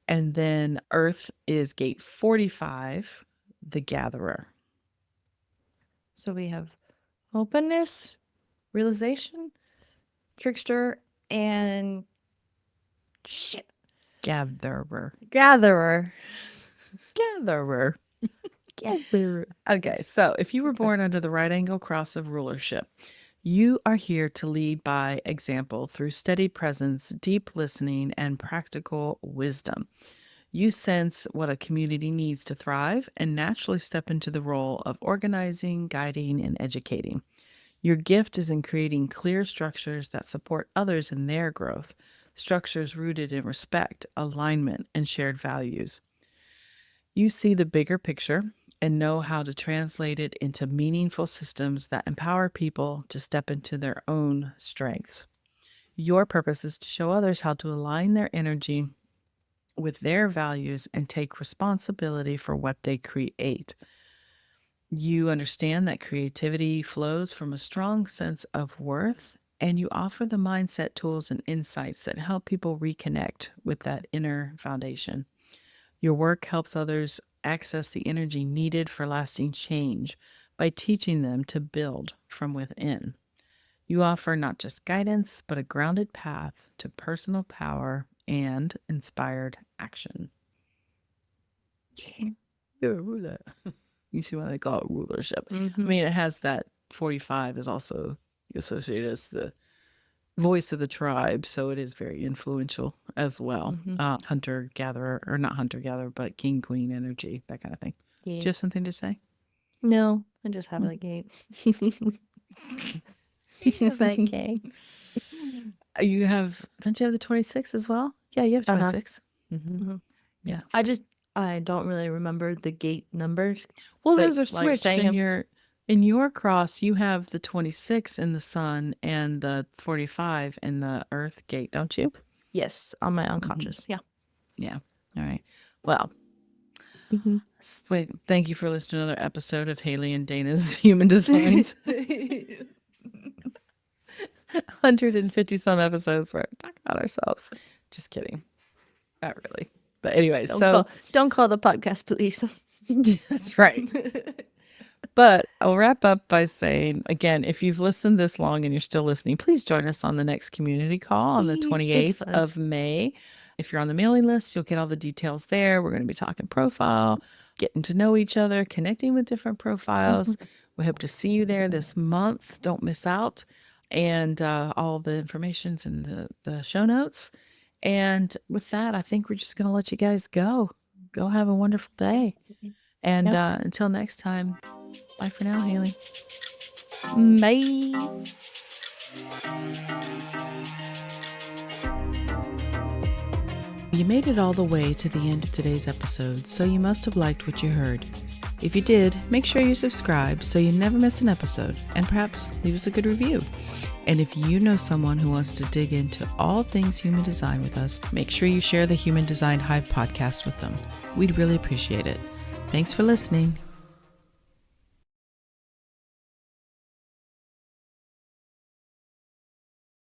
And then Earth is gate 45, the gatherer. So we have openness, realization, trickster, and Gatherer. gatherer. Gatherer. Gatherer. Okay, so if you were born under the right angle cross of rulership, you are here to lead by example through steady presence, deep listening, and practical wisdom. You sense what a community needs to thrive and naturally step into the role of organizing, guiding, and educating. Your gift is in creating clear structures that support others in their growth, structures rooted in respect, alignment, and shared values. You see the bigger picture and know how to translate it into meaningful systems that empower people to step into their own strengths. Your purpose is to show others how to align their energy with their values and take responsibility for what they create. You understand that creativity flows from a strong sense of worth, and you offer the mindset tools and insights that help people reconnect with that inner foundation. Your work helps others access the energy needed for lasting change by teaching them to build from within. You offer not just guidance, but a grounded path to personal power and inspired action. You're a ruler. You see why they call it rulership. I mean, it has that 45 is also associated as the voice of the tribe, so it is very influential as well. Hunter gatherer, or not hunter gatherer, but king queen energy, that kind of thing. Yeah. Do you have something to say? No, I just have that gate. Okay. You have, don't you have the 26 as well? Yeah, you have 26. Yeah. I don't really remember the gate numbers. Well, but those are while you're switched saying in your cross. You have the 26 in the sun and the 45 in the earth gate, don't you? Yes, on my unconscious. Yeah. Yeah. All right. Well, thank you for listening to another episode of Haley and Dana's Human Designs. 150 some episodes where we talk about ourselves. Just kidding. Not really. But anyway, don't call the podcast police. That's right. But I'll wrap up by saying, again, if you've listened this long and you're still listening, please join us on the next community call on the 28th of May. If you're on the mailing list, you'll get all the details there. We're going to be talking profile, getting to know each other, connecting with different profiles. We hope to see you there this month. Don't miss out. And all the information's in the show notes. And with that, I think we're just going to let you guys go. Go have a wonderful day. And until next time, bye for now, Haley. Bye. You made it all the way to the end of today's episode, so you must have liked what you heard. If you did, make sure you subscribe so you never miss an episode, and perhaps leave us a good review. And if you know someone who wants to dig into all things human design with us, make sure you share the Human Design Hive podcast with them. We'd really appreciate it. Thanks for listening.